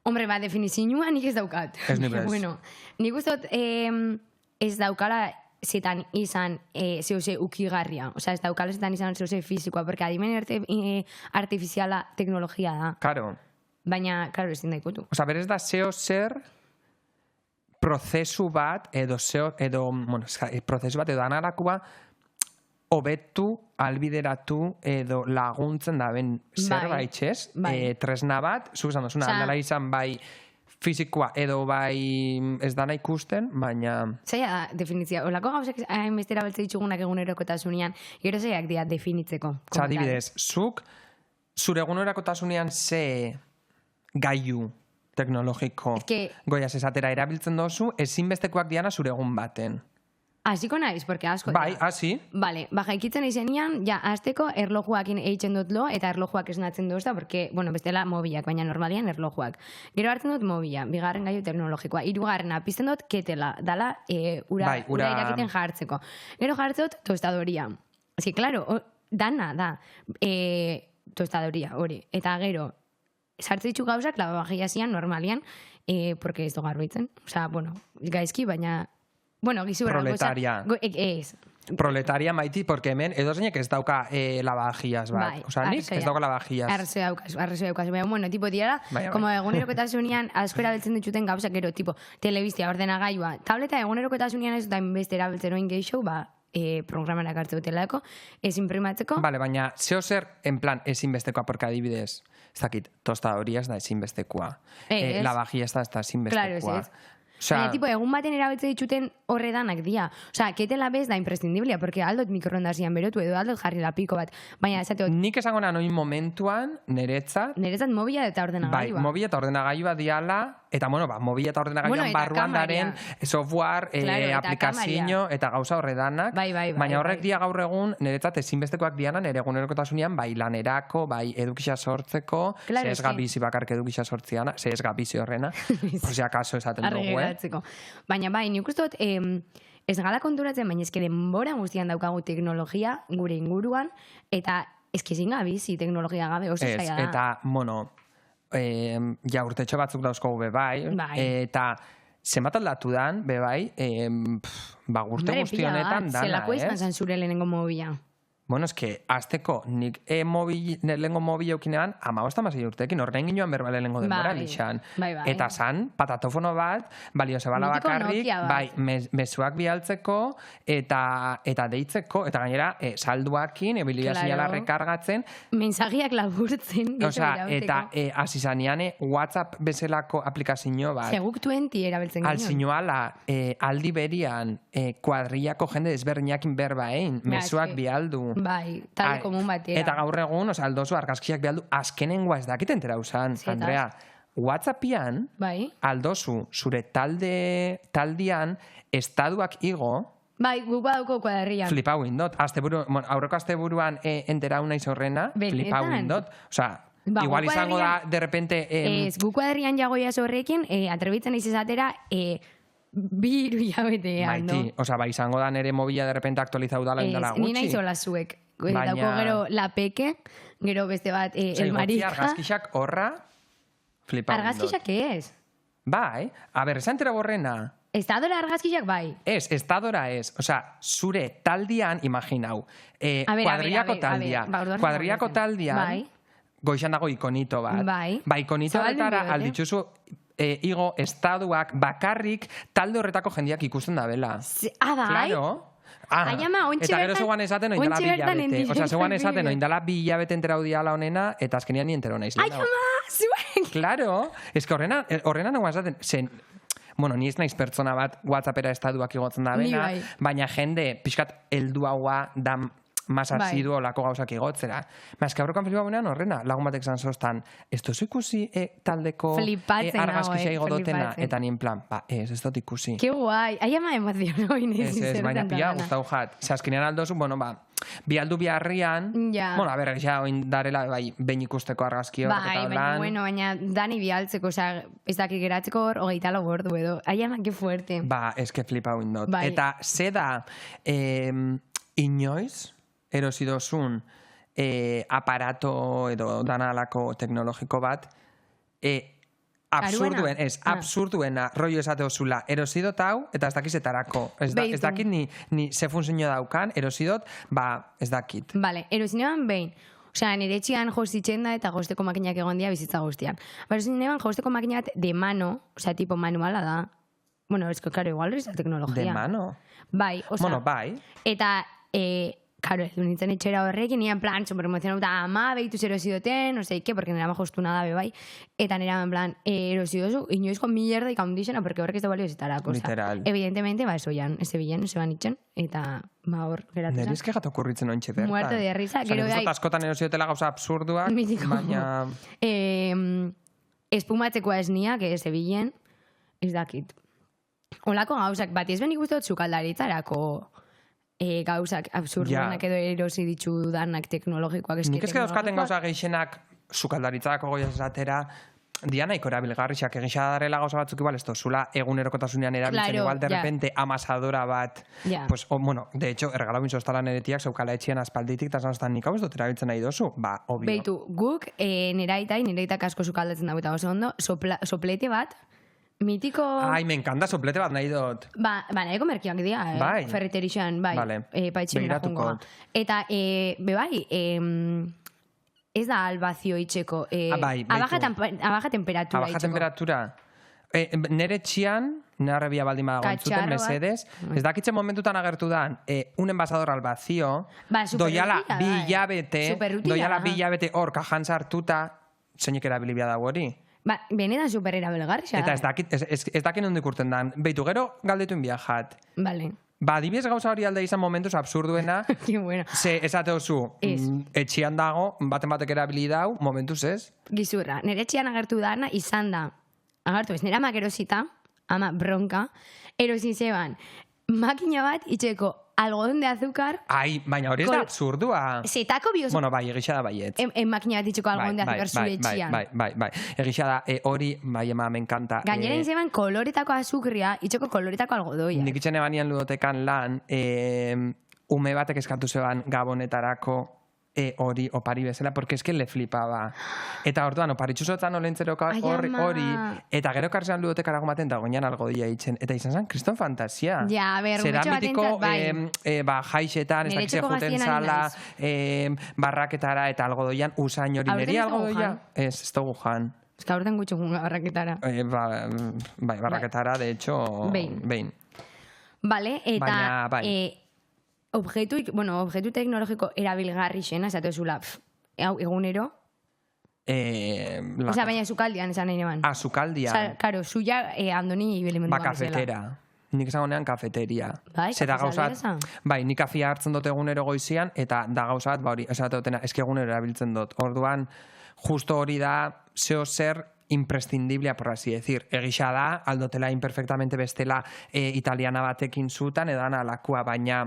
Hombre, definizioa nik ez daukat. Ez ni bez. Bueno, nik ustot ez daukala... zetan izan zehose ukigarria. Osa, ez daukala zetan izan zehose fizikoa, porque adimen artifiziala teknologia da. Karo. Baina, karo, ez dinda ikutu. Osa, berez da zeo zer prozesu bat, edo prozesu bat, edo analakua hobetu, albideratu, edo laguntzen da ben zerbait, ez? Tresna bat, zuzan dozuna, aldala izan bai fizikoa edo bai ez dana ikusten, baina... Zaila da, definizia. Olako gauzak hainbestera beltze ditzugunak egunerokotasunean, gero zeiak dira definitzeko. Adibidez, zuk zure egunerokotasunean ze gaiu teknologiko goiaz esatera erabiltzen dozu, ezinbestekoak diana zure egun baten. Hasiko naiz, porque asko... Bai, hasi. Vale, jaikitzen izenian, ja, azteko erlojuakin eitzen dut lo, eta erlojuak esnatzen duzta, porque, bueno, bestela mobilak, baina normalian erlojuak. Gero hartzen dut mobila, bigarren gaiu teknologikoa. Hirugarrena, pizten dut ketela, dala ura irakiten jartzeko. Gero jartzen dut tostadoria. Ez que, claro, dana da tostadoria, hori. Eta gero, sartze ditzu gauzak, lavavajilla zian, normalian, porque ez do garbitzen. Osa, bueno, gaizki, baina... Bueno, gizurra. Proletaria. Ez. Proletaria maiti, porque hemen edozeinek ez dauka lavavajillas bat. Bai, Osa, nik ez dauka lavavajillas. Arrezoi daukazu. Bueno, tipo, diara, como egunerokotasunean asko erabiltzen dituten gauzak gero, tipo, telebiztia, ordenagailua, tableta egunerokotasunean ez da inbeste erabiltzen oin gehiago, programanak hartu dutelako, ez imprimatzeko. Vale, baina zeo zer, en plan, ezinbestekoa, porque adibidez, ez dakit, tostadoria ez da ezinbestekoa. Lavavajillas ez da ezinbestekoa. Claro, ez. Baina, tipo, egun baten erabiltze dituten horredanak dia. Osa, ketela bez da imprescindiblia, porque aldot mikroondazian berotu edo aldot jarri lapiko bat. Baina, esateo... Nik esango noin momentuan, neretzat... Neretzat mobila eta ordenagailua. Bai, mobila eta ordenagailua diala, eta, mobila eta ordenagailuan barruan daren software, aplikazio eta gauza horredanak. Bai. Baina horrek dia gaur egun, neretzat ezinbestekoak diana, nere egunerokotasunean, bai lanerako, bai edukisa sortzeko, ez gabizi bakark edukisa sortziana, ez gabizi horrena, por si acaso esaten dugu, Baina bai, nik uste dut, ez gala konturatzen, baina ezke denbora guztian daukagu teknologia gure inguruan, eta ezke ezin gabizi teknologia gabe oso zaila da. Eta, ja urtetxo batzuk dauzkogu bebai, eta zenbat aldatu dan, bebai, urte guzti honetan dana, zelako izan zan zure lehenengo mobila. Bueno, eske, azteko, nik lehenengo mobil eukinean, 15 urtekin, horrein ginoan berba lehenengo denbora lixan. Eta zan, patatofono bat, balio zebala bakarrik, bai, mezuak bialtzeko, eta deitzeko, eta gainera, salduakin, ebilia zinala rekargatzen. Mensagiak laburtzen. Eta azizanean, WhatsApp bezalako aplikazio bat. Seguk 20 erabiltzen ginen. Alzinuala, aldi berian, kuadriako jende desberdinekin berba egin, mezuak bialdu. Bai, talde komun batera. Eta gaur egun, aldozu argazkiak bialdu, azkenengoa ez dakit entera usan, Andrea. WhatsAppian, aldozu, zure taldean, estaduak igo, bai, guk badauko kuaderrian. Flipau indot. Aurreko asteburuan entera unaiz horrena, flipau indot. Osa, igual izango da, de repente... Ez, guk kuaderrian jagoia horrekin, atrebitzen izatera, biru jabetean, no? Maiti, osa, izango da nere mobila de repente aktualizau dala indala gutxi. Ni nahi zola zuek. Dauko gero la peke, gero beste bat el marija. Argazkixak horra, flipau indot. Argazkixak ez? Bai, a ber, esan tera borrena. Estadora argazkixak bai? Ez, estadora ez. Osa, zure taldian, imaginau, kuadriako taldian, goixan dago ikonito bat. Bai, ikonito batara alditzuzu igo estaduak bakarrik talde horretako jendiak ikusten da bela. Bai? Claro. Eta gero zegoan esaten oindala bilabete. Osa, zegoan esaten oindala bilabete enterau diala honena, eta azkenean ni entero naiz. Ai, ama, zuen! Claro, ez que horrena nagoan esaten, zen, bueno, ni ez naiz pertsona bat WhatsAppera estaduak igotzen da bena, baina jende, pixkat helduagoa da mas asidu olako gauzak igotzera. Eske aurrekoan flipagunean horrena, lagun batek zan sostan, ez dozu ikusi taldeko argazkisa igo dotena, eta nien plan, ez dut ikusi. Ke guai, ai ama emozionoi nizin zer. Ez, baina pia guztau jat. Azkenean aldozu, bi aldu biharrian, bueno, a ber, ja, oin darela, behin ikusteko argazki hor, eta lan. Baina dani bialtzeko, ez dakik geratzeko hor, 24 gordu edo. Ai ama, que fuerte. Ez que flipa indot. Eta ze da, inoiz, erosidozun aparato edo danalako teknologiko bat, absurduena, rollo esateozula, erosidot hau, eta ez dakizetarako. Ez dakit ni ze funzio daukan, erosidot, ez dakit. Vale, erosidot behin. Osea, nire txian jostitzen da eta josteko makinak egon dia bizitza guztian. Erosidot josteko makina bat de mano, osea, tipo manuala da. Bueno, es que, claro, igual es la tecnología. De mano? Bai, osea. Bueno, bai. Eta, claro, ez du nintzen etxera horrekin, nian plan, super emozionauta, ama, behitu erosidoten, no sé, porque nera majostu nada, bai. Eta nera, en plan, erosidozu, inoizko mierda ikaundixena, porque horrek ez da balio ezitarako. Literal. Evidentemente, eso yan, ese bilen, se van itxen, eta, hor, geratzen. Neriz que gato okurritzen ointxe bertan. Muerte de risa. Gero dai... askotan erosidotela gauza absurduak, baina... Espumatzekoa esnia, que ese bilen, ez dakit. Olako gauzak, bat ez ben ikustot zukaldaritzarako gauzak absurduenak edo erosi ditu danak teknologikoak. Nik ez que dauzkaten gauza geixenak zukaldaritzarako goiaz esatera, diana ikorabilgarrixak egisa darela gauza batzuk igual, esto, zula egunerokotasunean erabiltzen igual, de repente amasadora bat, pues, bueno, de hecho, erregalo bintzoztalan eretiak zaukala etxien aspalditik, eta zanoztan nik hau ez dut erabiltzen nahi dozu, obvio. Beitu, guk neraitak asko zukaldatzen dago eta oso ondo, soplete bat, Mitiko... Ai, me encanta, soplete bat nahi dut. Nahiko merkiak dira, ferreterixan, paitxinera jungoa. Eta, bai, ez da albazio itxeko. A baja temperatura itxeko. A baja temperatura. Nere txian, nire bia baldin badagoen zuten, mesedez, ez dakitzen momentutan agertu dan, un envasador albazio, doiala bi hilabete hor kajan sartuta, zeinek erabilibia dago hori. Benetan superera belgarri xa. Eta ez dakin hondik urten dan. Beitu, gero galdetuin biajat. Vale. Adibidez gauza hori alde izan momentuz absurduena. Ze esate oso, etxian dago, batek erabili dau, momentuz ez? Gizurra, nire etxian agertu dana izan da. Agertu ez, nire amak erosita, ama bronka, erosin zeban, makina bat itxeko algodón de azúcar. Ai, baina hori ez da absurdua. Zetako bioz... Bueno, bai, egisa da baiet. Makina bat itxeko algodón de azúcar zure etxian. Bai. Egisa da, hori, bai, ema, me encanta. Gainera izeban koloretako azukria, itxeko koloretako algodoia. Nik itxene banian ludotekan lan, ume batek eskatu zeban gabonetarako hori opari bezala, porque es que le flipaba. Eta orduan, oparitxusotan olentzeroka hori, eta gero karzean ludotekara gomaten da goinan algodia itzen. Eta izan zen, kriston fantasia. Ja, a ber, mucho batentzat, bai. Jaixetan, ez dakize juten zala, barraketara eta algodoian usain hori. Neri algodoia? Ez dugu jan. Ez ka aurten gutxo gunga barraketara. Bai, barraketara, de hecho, behin. Vale, eta... objektu teknologiko erabilgarri xena, esatu zula, egunero? Baina zukaldian, esan nahi neban. Zukaldian. Karo, zuia Andoni ibelemendu gana zela. Kafetera. Nik esan honean kafeteria. Bai, kafezalera. Bai, nik kafia hartzen dut egunero goizian, eta da gauzat, hori, esatu dutena, eski egunero erabiltzen dut. Orduan, justo hori da, zeo zer imprescindiblea, por así decir. Egisa da, aldotela imperfectamente bestela italiana batekin zutan, edan alakua, baina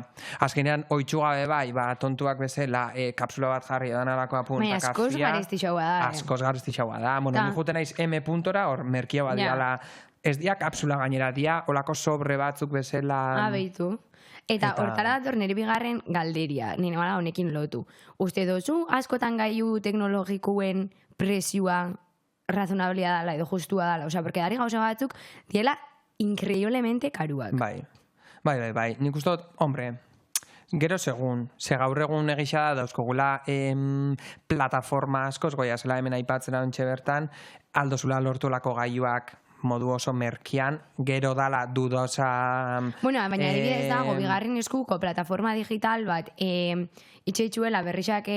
azkenean oitxu gabe bai, tontuak bezala, kapsula bat jarri edan alakua punta kafia. Askoz garestixaua da. Askoz garestixaua da. Bueno, nik juten naiz M puntora, hor merkia badiala, ez dia kapsula gainera, dia olako sobre batzuk bezala... Beitu. Eta hortara dator nire bigarren galderia, nire mala honekin lotu. Uste dozu askotan gaiu teknologikuen presioa razonabilia dala edo justua dala, osea, porque dari gauza batzuk diela increíblemente karuak. Bai. Nik uste dut, hombre, gero segun, ze gaur egun egisa da dauzkogula plataforma askoz, goia zela hemen aipatzen hauntxe bertan, aldozula lortolako gaiuak modu oso merkian, gero dala dudosa... Baina adibidez dago, bigarren eskuko plataforma digital bat itxeitxuela berrixak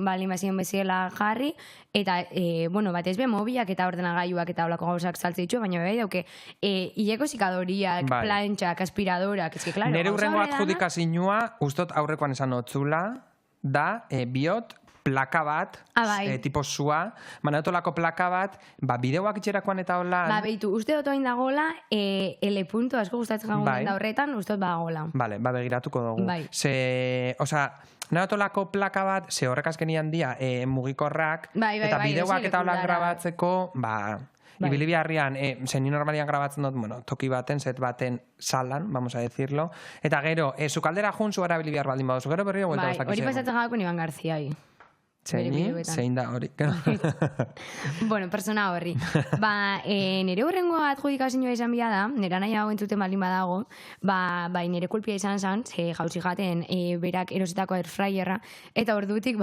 balin bazien bezala jarri, eta, batez be mobiak eta ordenagailuak eta olako gauzak saltzeitxu, baina bai dauke, hileko zikadoriak, plantxak, aspiradorak, ez que, klaro... Nere urrengo adjudikazinua, ustot aurrekoan esan otzula, da, biot, plaka bat, tipo sua, manatolako plaka bat, bideoak itxerakoan eta hola... Beitu, uste dut oin dagoela, L. asko gustatzen gango da horretan, uste dut dagoela. Bale, begiratuko dugu. Manatolako plaka bat, ze horrek azkenian dia mugikorrak, eta bideoak eta hola grabatzeko, Ibili biharrian, zen normalian grabatzen dut, toki baten, set baten salan, vamos a decirlo. Eta gero, zukaldera junzu erabili bihar baldin baduzu, gero berrio guelta guztak izan. Hori pasatzen gauko Iban Garziai. Zein da hori. Bueno, persona horri. Nire hurrengo adjudikazioa izan bia da, nera nahi hau entzuten baldin badago, nire kulpia izan zen, jauzi jaten berak erosetako airfryerra, eta ordutik,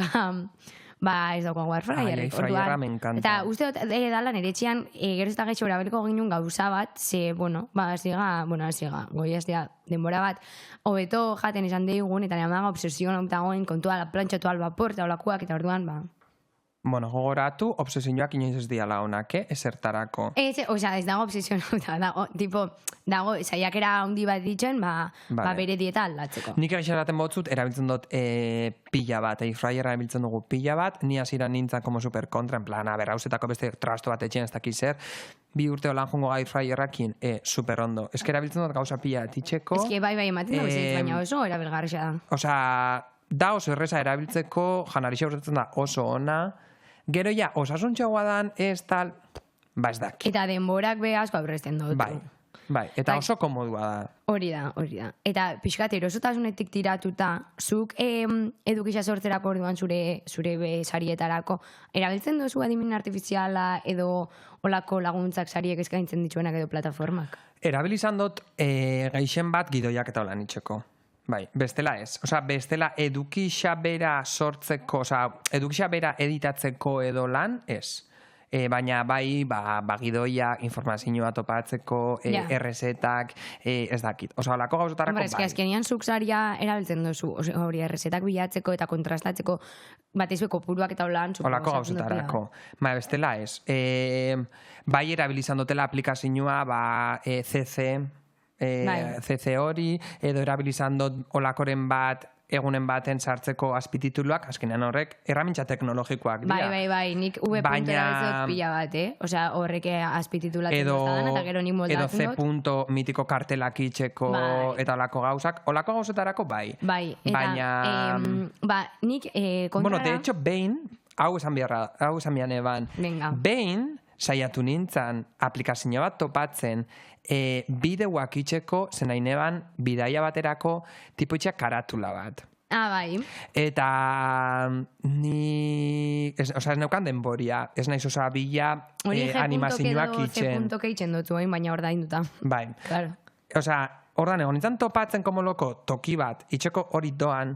ez daukago airfryerra. Airfryerra me encanta. Eta uste dut dala nire txian, gero eta gaitxo erabeliko ginen gauza bat, ze, aziga, goi aztea, denbora bat, hobeto jaten izan deigun, eta nire amaga obsesioan optagoen kontua la plantxatu al vapor, eta olakuak, eta orduan, Bueno, gogoratu, obsesioak inoiz ez diala honak, esertarako. Ez dago obsesioan, dago, saiakera handi bat ditzen, bere dieta aldatzeko. Nik egitaraten botzut, erabiltzen dut pila bat, airfryerra erabiltzen dugu pila bat, ni hasieran nintzen como super kontra, en plan, hausetako beste trasto bat etxen ez dakiz zer, 2 urte holan jongo airfryerrakin, super ondo. Ez que erabiltzen dut gauza pila titxeko. Ez que bai, ematen dago zait, baina oso erabilgarria da. Osea, da oso erreza erabiltzeko, janarixa usatzen da oso ona, gero ja, osasuntxoa dan, ez tal, ez daki. Eta denborak be asko aurrezten dut. Bai, Bai, eta oso komodua da. Hori da. Eta pixkat erosotasunetik tiratuta, zuk edukisa sortzerako orduan zure sarietarako, erabiltzen duzu adimen artifiziala edo olako laguntzak sariek eskaintzen dituenak edo plataformak? Erabilizan dut gaixen bat gidoiak eta holan itxeko. Bai, bestela ez. Osa, bestela edukisa bera sortzeko, osa, edukisa bera editatzeko edo lan, ez. Baina bai, gidoia, informazioa topatzeko, errezetak, ez dakit. Osa, olako gauzotarako bai. Ez que azkenian zuk saria erabiltzen duzu, hori errezetak bilatzeko eta kontrastatzeko, batezue kopuruak eta holan. Olako gauzotarako. Baina, bestela ez. Bai, erabilizan dutela aplikazioa, CC hori, edo erabilizan dut olakoren bat, egunen baten sartzeko azpitituluak, azkenean horrek, erramintza teknologikoak dira. Bai, nik v.era bezot pila bat, Osea, horrek azpititulatzen duztadan, eta gero nik moldatzen dut. Edo C. mitiko kartelak itxeko, eta olako gauzak. Olako gauzetarako bai. Baina, nik kontrara... Bueno, de hecho, behin, hau esan bian eban, behin, saiatu nintzen aplikazio bat topatzen bideoak itxeko zen aineban bidaia baterako tipoitxak karatula bat. Bai. Eta ni... Osa, ez neukan denboria. Ez naiz osa bila animazioak itxen. C.K. itxen dut zuen, baina hor da induta. Bai. Claro. Osa, hor da negon nintzen topatzen komoloko toki bat, itxeko hori doan,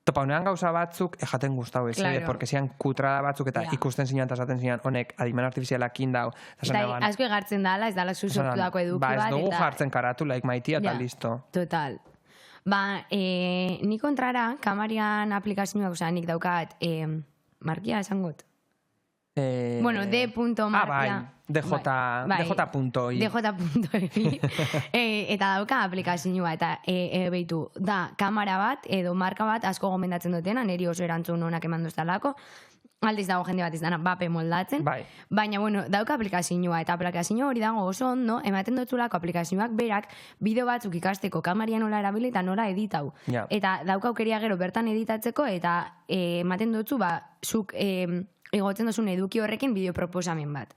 topaunean gauza batzuk ejaten guztau ez, porque zian kutrada batzuk eta ikusten zinean eta esaten zinean honek adimen artifizialak indau. Eta asko egartzen dala, ez dala zuzortu dako eduki bat. Ez dugu jartzen karatulaik maitia eta listo. Total. Ni kontrara, kamarian aplikazioak, osea, nik daukat, markia esangot? Bueno, d.markia. DJ.i. DJ.i. Eta dauka aplikazioa, eta behitu, da, kamera bat, edo marka bat, asko gomendatzen dutena, niri oso erantzun honak eman duztalako, aldiz dago jende bat izan, bape moldatzen, baina, bueno, dauka aplikazioa, eta aplikazio hori dago oso ondo, ematen dutzulako aplikazioak berak, bideo batzuk ikasteko kamarian nola erabili eta nola editau. Eta dauka aukeria gero bertan editatzeko, eta ematen dutzu, zuk igotzen duzun eduki horrekin bideo proposamen bat.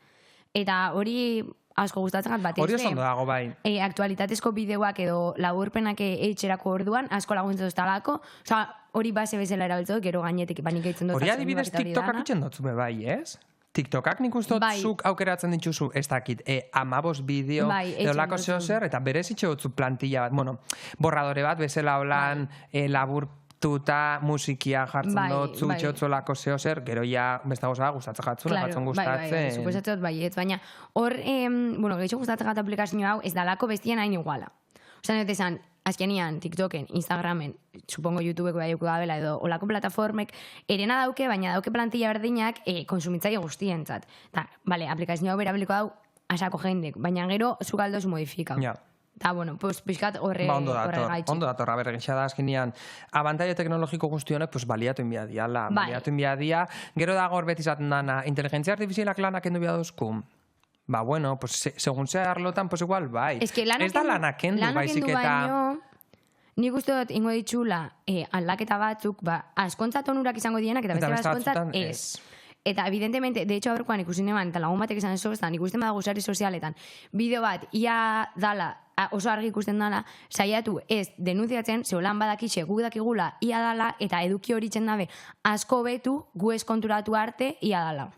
Eta hori asko gustatzen bat. Hori oso ondo dago, bai. Aktualitatezko bideoak edo laburpenak eitxerako orduan, asko laguntzen duztalako. Osa, hori base bezala erabiltzen dut, gero gainetik banik eitzen dut. Hori adibidez TikTokak itxen dutzu bai, ez? TikTokak nik uste dut zuk aukeratzen ditzuzu, ez dakit, 15 bideo, edo lako zehozer, eta berez itxe dutzu plantilla bat, bueno, borradore bat, bezala holan labur tuta musikia jartzen dut, zutxotzolako zehozer, gero ja besta gozada gustatzen jatzun, jatzen gustatzen. Suposatzen dut baiet, baina hor, gehiago gustatzen gata aplikazio hau, ez dalako bestien hain iguala. Osa, nire esan, azkenian, TikToken, Instagramen, supongo YouTubeko baioko gabela, edo olako plataformek, erena dauke, baina dauke plantilla berdinak konsumitzaile guztientzat. Eta, bale, aplikazio hau berabiliko dau, asako jendek, baina gero, zukaldoz modifikau. Eta, bueno, pixkat horre gaitxik. Ondo datorra, berregitxa da, azkenean, abantaio teknologiko guztionek, baliatu inbia diala. Baliatu inbia dia. Gero da gor beti zaten dana, inteligentzia artifizialak lanak endu biadozku. Bueno, segun zea arlotan, igual, bai. Ez da lanak endu, baizik eta... Nik uste dut, ingo ditxula, aldaketa batzuk, askontzat onurak izango dienak, eta beste askontzat ez. Eta, evidentemente, de hecho, aurkoan ikusin eman, eta lagun batek esan esoztan, ikusten badago sare sozialetan, bideo bat, ia dala, oso argi ikusten dala, saiatu ez denunziatzen, zeolan badakixe gu dakigula ia dala, eta eduki hori txendabe asko betu, gu eskonturatu arte ia dala.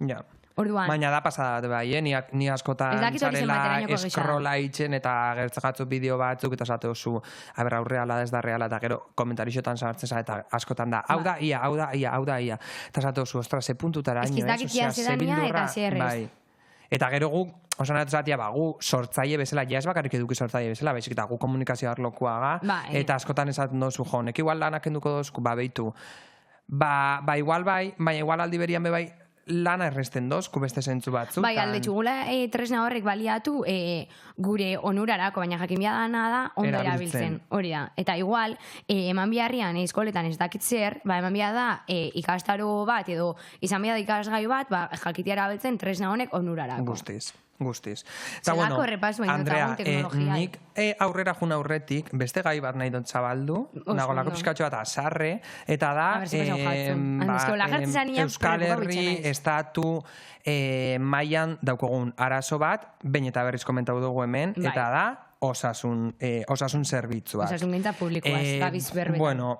Orduan. Baina da pasada bat bai, ni askotan zarela eskrola itxen eta gertzakatzu bideo batzuk eta zate oso aurreala ez da reala eta gero komentarixotan sartzen eta askotan da, hau da ia. Eta zate oso, ostra, ze puntutara ino, dakitxia zedania eta zerrez. Eta gero gu, osan zatia, gu sortzaile bezala, ja ez bakarrik eduki sortzaile bezala, baizik eta gu komunikazio arlokoaga, eta askotan esaten dozu, jo, nek igual lanak enduko dozku, beitu. Igual bai, baina igual aldi berian bai, lana erresten dozku beste zentzu batzuk. Bai, alde txugula tresna horrek baliatu gure onurarako, baina jakin dana da ondo erabiltzen. Hori da. Eta igual, eman biharrian eskoletan ez dakit zer, eman bihar da ikastaro bat edo izan bihar da ikasgai bat, jakitea erabiltzen tresna honek onurarako. Guztiz. Zelako repasu baino Andrea, nik aurrera jun aurretik, beste gai bat nahi dut zabaldu, nagolako pizkatxo bat azarre, eta da, Euskal Herri estatu mailan daukogun arazo bat, bain eta berriz komentau dugu hemen, eta da, osasun zerbitzuak. Osasun gintza publikoa, gabiz berbetan. Bueno,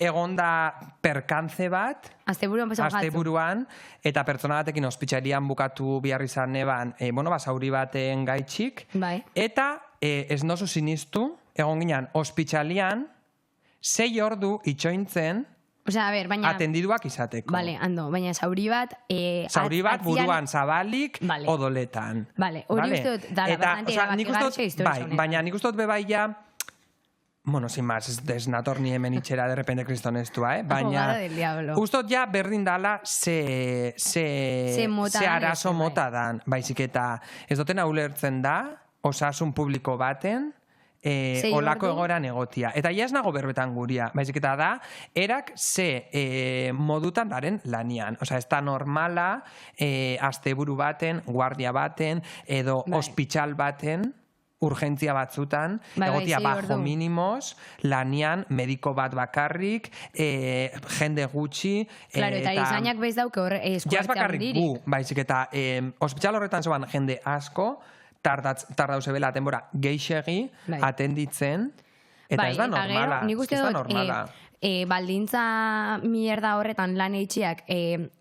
egon da perkantze bat, asteburuan, eta pertsona batekin ospitalian bukatu behar izan neban, zauri baten gaitxik, eta ez nozu sinistu, egon ginen ospitalian, 6 ordu itxointzen, atendiduak izateko. Bale, baina zauri bat... Zauri bat buruan zabalik, odoletan. Bale, hori uste dut, dala, bastante erabakigarritxe historia. Baina nik uste dut bebaia, bueno, sin más, ez nator ni hemen itxera de repente kristonestua, baina uste dut ja berdin dala ze arazo mota dan, baizik eta ez duten ulertzen da, osasun publiko baten, olako egoeran egotia. Eta ja ez nago berbetan guria, baizik eta da, erak ze modutan daren lanian. Osa, ez da normala, asteburu baten, guardia baten, edo ospital baten, urgentzia batzutan, egotia bajo minimos, lanian, mediko bat bakarrik, jende gutxi... Claro, eta izainak bez dauk eskuartza bakarrik gu, baizik eta ospital horretan zoan jende asko, tardauz ebela denbora geixegi atenditzen, eta ez da normala. Nik uste dut, baldintza mierda horretan lan eitxiak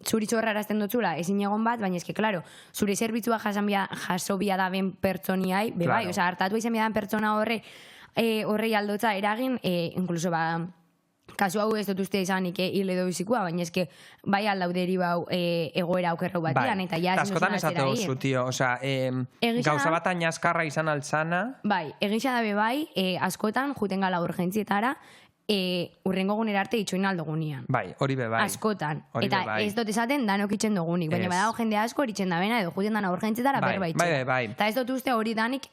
zuritxo horrarazten dutzula, ezin egon bat, baina eske, klaro, zure zerbitzua jaso bia da ben pertsoniai, bebai, oza, hartatu izan bia da pertsona horrei aldotza eragin, inkluso kasu hau ez dut uste izanik hil edo bizikoa, baina eske bai aldauderi bau egoera aukerrau batian, eta ja ezin askotan esate oso, tio, oza, gauza bat añaskarra izan altzana. Bai, egisa dabe bai, askotan, juten gala urgentzietara, urrengo gunera arte itxoin aldogunean. Bai, hori be bai. Askotan. Eta ez dut esaten danok itxen dugunik, baina badago jende asko itxen da bena edo juten dana urgentzietara berba itxen. Bai. Eta ez dut uste hori danik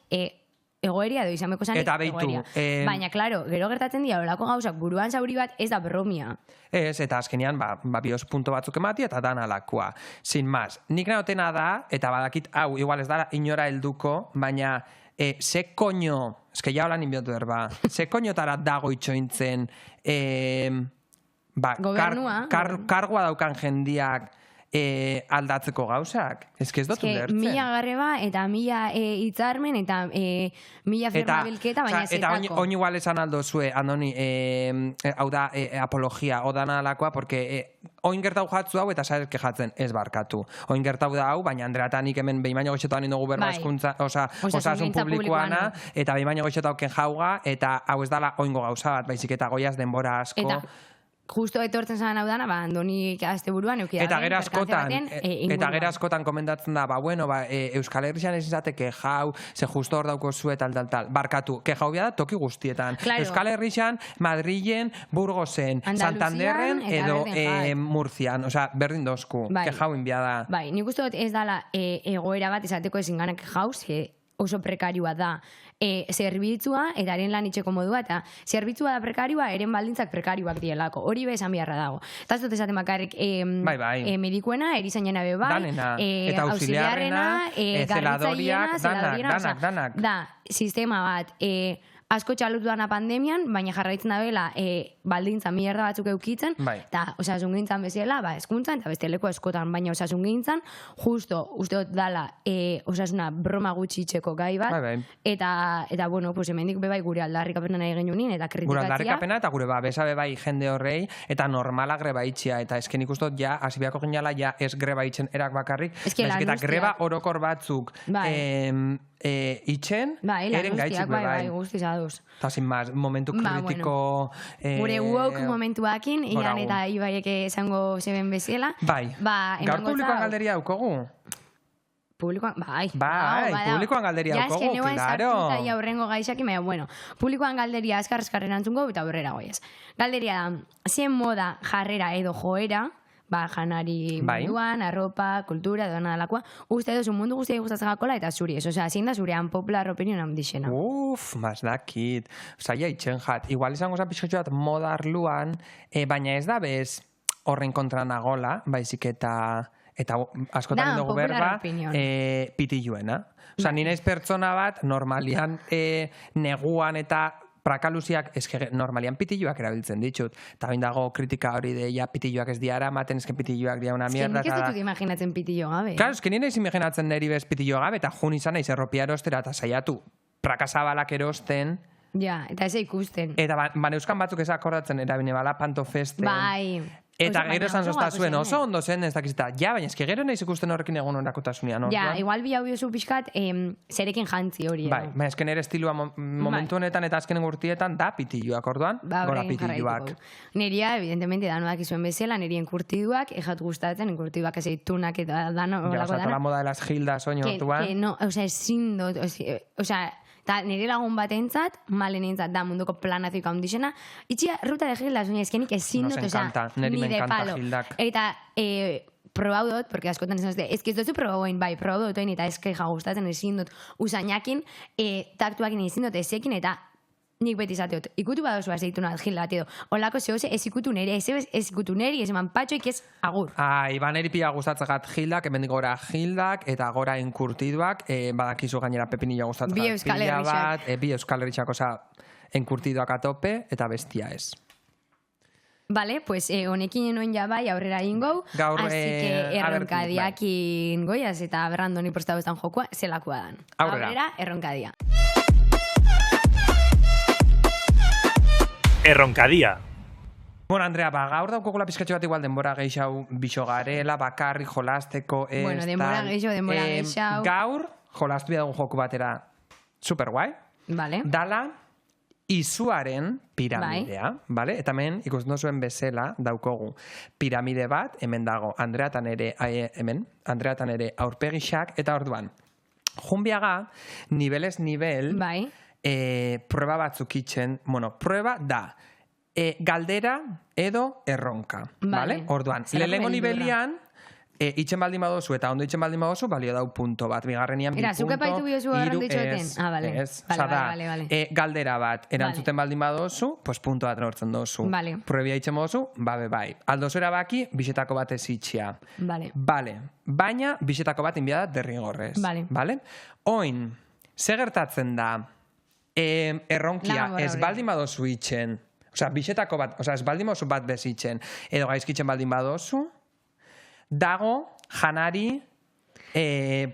egoeria edo izaneko zanik egoeria. Baina, klaro, gero gertatzen dira olako gauzak buruan zauri bat ez da bromia. Ez, eta azkenean, bios punto batzuk emati eta dan alakoa. Sin más, nik nahotena da, eta badakit, hau, igual ez da inora helduko, baina ze koño, eske ja holan inbiotu erba, ze koñotara dago itxointzen kargoa daukan jendiak aldatzeko gauzak. Ez que ez dut ulertzen. Mila garreba eta mila hitzarmen eta mila firma bilketa, baina zertako. Eta oin igual esan aldo zue, Andoni, hau da apologia, odana alakoa, porque oin gertau jatzu hau eta saez kejatzen ez barkatu. Oin gertau da hau, baina Andreatanik hemen behin baino goxetan indogu berba eskuntza, osasun publikoana, eta behin baino goxetau ken jauga, eta hau ez dala oingo gauza bat, baizik eta goiaz denbora asko. Justo etortzen zan hau dana, Andoni azte buruan eukia. Eta gero askotan komendatzen da, Euskal Herrian ez izateke jau, ze justo hor dauko zue, tal. Barkatu, ke jau da toki guztietan. Euskal Herrian, Madrilen, Burgosen, Santanderren edo Murcian. Osa, berdin dozku, ke jau inbiada. Bai, nik uste dut ez dala egoera bat izateko ezin ganak jau, oso prekarioa da zerbitzua eta eren lan itxeko modua, eta zerbitzua da prekarioa, eren baldintzak prekarioak dielako. Hori bezan biharra dago. Eta ez dut esaten bakarrik medikuena, erizainena beba, auxiliarrena, garbitzaiena, danak. Da, sistema bat, asko txalutu dana pandemian, baina jarraitzen da bela baldintza mierda batzuk eukitzen, eta osasun gintzan bezala, eskuntzan, eta beste leko eskotan, baina osasun gintzan, justo, uste dut dala osasuna broma gutxi itxeko gai bat, eta bueno, hemendik bebai gure aldarrikapena nahi genunin, eta kritikatzia. Gure aldarrikapena, eta gure besa bebai jende horrei, eta normala greba itxia, eta esken ikustot ja, asibiako geniala, ja ez greba itxen erak bakarrik, eta greba orokor batzuk itxen, eren gaitxik bebai. Guztiz aduz. Eta sin más, momentu kritiko... Gure woke momentuakin, ian eta ibaiek esango zeben bezala. Bai, gaur publikoan galderia daukogu? Publikoan, publikoan galderia daukogu, claro. Ja, eske sartuta ja horrengo gaixak, baina, bueno, publikoan galderia askarrezkarren antzungo, eta horrera goiaz. Galderia da, zien moda jarrera edo joera, janari munduan, arropa, kultura, edo nadalakoa, uste duzu mundu guztia gustatzen gakola eta zuri, osea, zein da zurean popular opinion handixena. Mazdakit, zaila itxen jat, igual izango zan pixkotxo bat moda arluan, baina ez da bez horren kontra nagola, baizik eta askotan dugu berba, pitilluena. Osea, nire ez pertsona bat, normalian neguan eta prakaluziak, eske normalian pitilluak erabiltzen ditut. Eta bain dago kritika hori de, ja, pitilluak ez diara, maten eske pitilluak dia una mierda. Eske nik ez dut imaginatzen pitillo gabe. Claro, eske nire ez imaginatzen neri bez pitillo gabe, eta jun izan naiz erropia erostera eta saiatu prakazabalak erosten. Ja, eta ez ikusten. Eta euskan batzuk ez akordatzen erabine bala pantofesten. Bai. Eta gero esan zozta zuen, oso ondo zen ez dakizita. Ja, baina eski gero nahiz ikusten horrekin egon orakotasunean. Ja, igual bi hau biozu pixkat zerekin jantzi hori. Bai, baina eski nire estilua momentu honetan eta azkenen urtietan da pitilluak orduan, gora pitilluak. Neria, evidentemente, danoak izuen bezala, nerien kurtiduak, ejat gustatzen, kurtiduak ez eitunak eta dano. Ja, oza, tola moda de las gildas, oño, orduan. Que no, oza, ezin dut, oza, eta nire lagun batentzat, malen entzat da munduko planazik handixena, itxia, ruta de gildas, oina, ezkenik ezin dut, oza, ni de palo. Eta, probau dut, porque askotan esan zute, ezki ez duzu probau egin, bai, probau dut egin, eta ezke jagustatzen ezin dut, usainakin, taktuakin ezin dut ezekin, eta nik beti izateot, ikutu badozu azeitu nahat gil bat edo, olako zehose ez ikutu neri, ez ikutu neri, ez eman patxoik ez agur. Iban eri pila gustatzagat gildak, hemendik gora gildak, eta gora enkurtiduak, badakizu gainera pepinilla gustatzagat pila bat, bi euskal herritxak, oza, enkurtiduak atope, eta bestia ez. Vale, pues honekin enoen ja bai aurrera ingou, así que erronkadiakin goiaz, eta berrandoni prestatu estan jokua, zelakua dan. Aurrera, erronkadia. Erronkadia. Bueno, Andrea, gaur daukogula pizkatxo bat igual denbora gehiago bixo garela, bakarri jolasteko ez... Bueno, denbora gehiago. Gaur, jolastu dugu joku batera super guai. Vale. Dala, izuaren piramidea, vale? Eta hemen, ikusten zuen bezala daukogu piramide bat, hemen dago, Andrea eta nere aurpegixak, eta orduan, junbiaga, nivelez nivel... Bai. Prueba batzuk itxen, bueno, prueba da galdera edo erronka, vale? Orduan, lehenengo nivelian itxen baldin badozu eta ondo itxen baldin badozu, balio dau punto bat, bigarrenian bi punto, zuke paitu biozu garrandu itxoten? Vale. Vale. Galdera bat, erantzuten baldin badozu, pues punto bat nortzen dozu. Vale. Pruebia itxen badozu, bai. Aldozu erabaki, bixetako bat ez itxia. Vale. Baina, bixetako bat inbiada derrigorrez. Vale. Oin, ze gertatzen da, erronkia ez baldin badozu itxen, osea, bixetako bat, osea, ez baldin badozu bat bezitzen, edo gaizkitzen baldin badozu, dago janari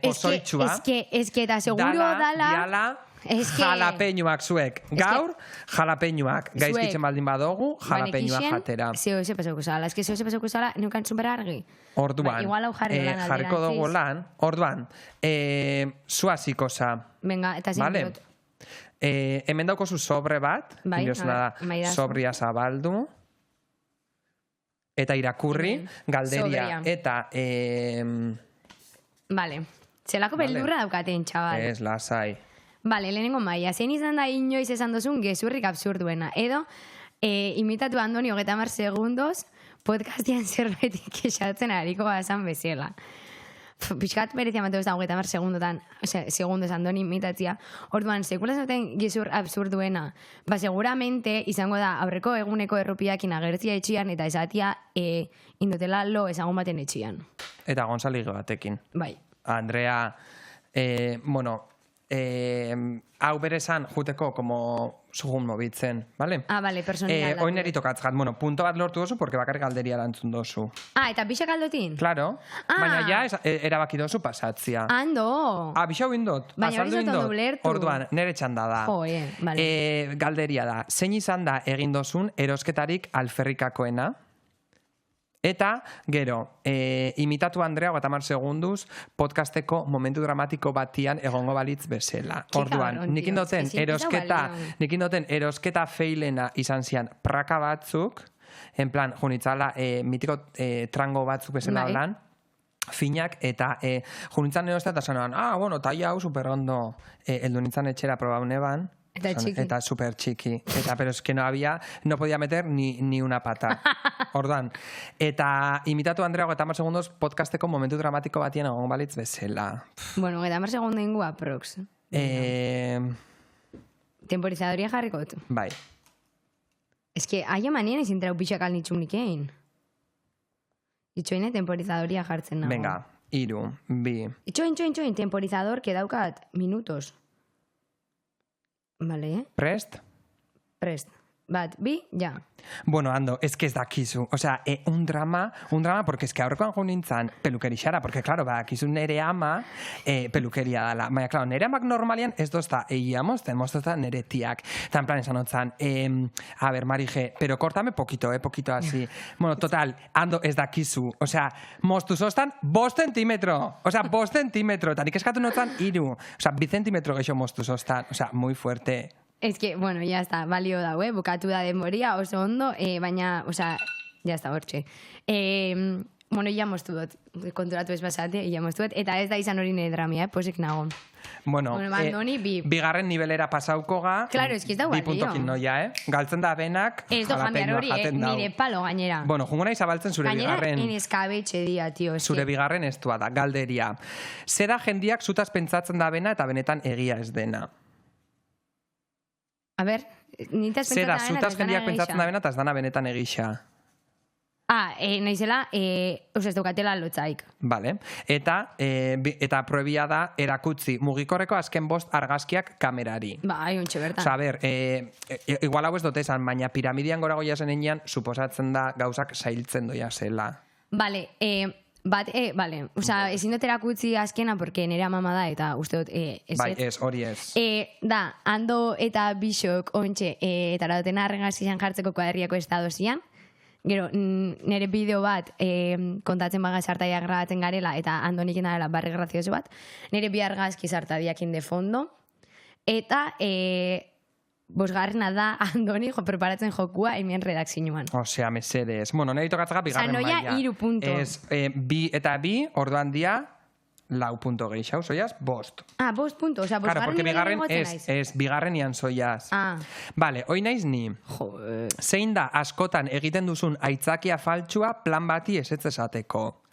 pozoitxua. Ez que eta seguro dala... Jalapeñuak zuek. Gaur, jalapeñuak. Gaizkitzen baldin badogu, jalapeñuak jatera. Zeo ese pasauko zala. Ez que zeo ese pasauko zala, neukan super argi. Orduan. Igual hau jarriko dugu lan. Orduan, zuaziko za. Venga, eta zintot. Hemen daukozu sobre bat, sobria zabaldu, eta irakurri, galderia, eta... Vale, zelako beldurra daukaten, txabal. Ez, lasai. Vale, lehenengo maia, zein izan da inoiz esan dozun gezurrik absurduena, edo imitatu Andoni 30 segundos podcastian zerbetik esatzen hariko bazan bezala. Piskat berezia matu ez da 30 segundotan, segundos Andoni imitatzia. Orduan, sekula zaten gezur absurduena, seguramente izango da aurreko eguneko errupiakin agertzia etxian eta esatia indotela lo ezagun baten etxian. Eta Gonzaligo batekin. Bai. Andrea, hau berezan juteko como zugun mobitzen, vale? Vale, personal. Oin eritokatzat, punto bat lortu dozu, porque bakarrik galderia lantzun dozu. Eta bixak aldotin? Claro, baina ja erabaki dozu pasatzia. Ando! Bixau indot, azaldu indot. Orduan, nere txanda da. Vale. Galderia da, zein izan da egin dozun erosketarik alferrikakoena? Eta, gero, imitatu Andrea 30 segunduz podcasteko momentu dramatiko batian egongo balitz bezala. Orduan, nikin doten erosketa feilena izan zian praka batzuk, en plan, junitzala, mitiko trango batzuk bezala holan, finak, eta junitzan erostea eta sanoan, taia hau super ondo, eldu nintzen etxera probaune ban, eta super txiki. Pero es que no podía meter ni una pata. Orduan. Eta imitatu Andrea 30 segundos podcasteko momentu dramatiko batien egon balitz bezala. Bueno, 30 segundu ingu aprox. Temporizadoria jarrikot. Bai. Es que aia manien ezin trau pixak alnitxunik egin. Itxoine temporizadoria jartzen nago. Venga, 3, 2. Itxoin, temporizador, que daukat minutos. Vale. Prest. bat, bi, ja. Bueno, Ando, es que ez dakizu. O sea, un drama, porque es que aurrekoan jo nintzen pelukerixara, porque, claro, badakizu nere ama pelukeria dala. Baina, claro, nere amak normalian ez dozta egia mozta nere tiak. Eta en plan esan otzan, a ver, Marije, pero córtame poquito así. Bueno, total, Ando, ez dakizu. O sea, moztu zoztan 5 centimetro. O sea, 5 centimetro. Eta nik eskatu notzan 3. O sea, 2 centimetro geixo moztu zoztan. O sea, muy fuerte. Es que, bueno, ya está, balio da, bukatu da denboria, oso ondo, baina, o sea, ya está, hortxe. Bueno, ya moztu dut, konturatu ez basate, ya moztu dut, eta ez da izan hori nire dramia, posik nago. Bueno, Andoni, bigarren nivelera pasauko ga, claro, es que ez da guai, 2 puntokin noia, Galtzen da benak, ez do jambiar hori, nire palo gainera. Bueno, jungo nahi zabaltzen zure bigarren. Gainera, eneskabetxe dia, tio. Zure bigarren estua da, galderia. Zeda jendiak zutaz pentsatzen da bena eta benetan egia ez dena. A ver, nintaz pentsatzen da bena, zutaz jendiak pentsatzen da bena eta ez dana benetan egisa. Naizela, ez daukatela lotzaik. Vale. Eta proebia da erakutzi mugikorreko azken 5 argazkiak kamerari. Bai, ontxe bertan. Osa, a ber, igual hau ez dute esan, baina piramidian gora goia zen enean, suposatzen da gauzak zailtzen doia zela. Vale, vale, oza, ezin dut erakutzi azkena, porque nire amama da, eta uste dut, Bai, ez, hori ez. Da, Ando eta Bixok, ontxe, eta aradoten argazkian jartzeko kuadriako estado zian, gero, nire bideo bat kontatzen baga sartaia grabatzen garela, eta Ando niken dela barri grazioso bat, nire bi argazki sartadiakin de fondo, eta... Bosgarrena da, Andoni, preparatzen jokua emien redakzioan. Osea, mesedes. Bueno, nahi tokatzaka bigarren maila. Sanoia 3 punto. Bi eta bi, orduan dia, 4 punto geixau, soiaz, 5. 5 punto, osea, bosgarren bigarren ez, bigarren ian soiaz. Vale, hoi naiz ni. Zein da askotan egiten duzun aitzakia faltsua plan bati ezetz esateko.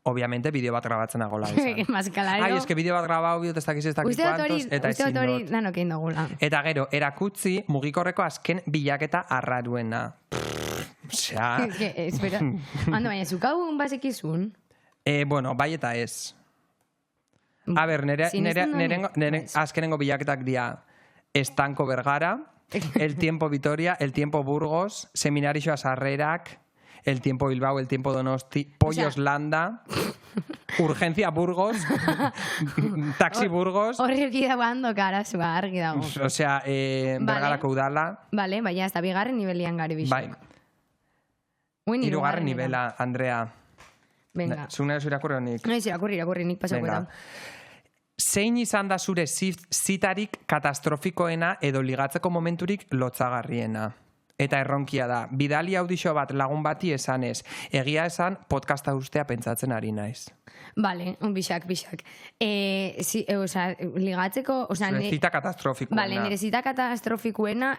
Obviamente, bideo bat grabatzen agola izan. Maskalario. Es que bideo bat grabau, bideo testakiz ez dakit kuantos, eta ezin dut. Uste hori danokein dugula. Eta gero, erakutzi mugikorreko azken bilaketa arraruena. Osea... Espera, ando baina, zukau bazekizun? Bueno, bai eta ez. A ber, nire azkenengo bilaketak dia Estanko Bergara, El Tiempo Vitoria, El Tiempo Burgos, Seminarixoa Sarrerak, El Tiempo Bilbao, El Tiempo Donosti, Pollos Landa, Urgencia Burgos, Taxi Burgos... Horreki dago Ando karazua, argi dago. Osea, Bergarako udala... Vale, baina, ez da bigarren nivelian gari bixo. Bai. 3. nivela, Andrea. Venga. Zuk nahi irakurri honik? Nahi irakurri, nik pasako eta. Zein izan da zure zitarik katastrofikoena edo ligatzeko momenturik lotzagarriena? Eta erronkia da, bidali audixo bat lagun bati esanez, egia esan podcasta ustea pentsatzen ari naiz. Vale, bixak. Ligatzeko... Zure zita katastrofikoena. Vale, nire zita katastrofikoena...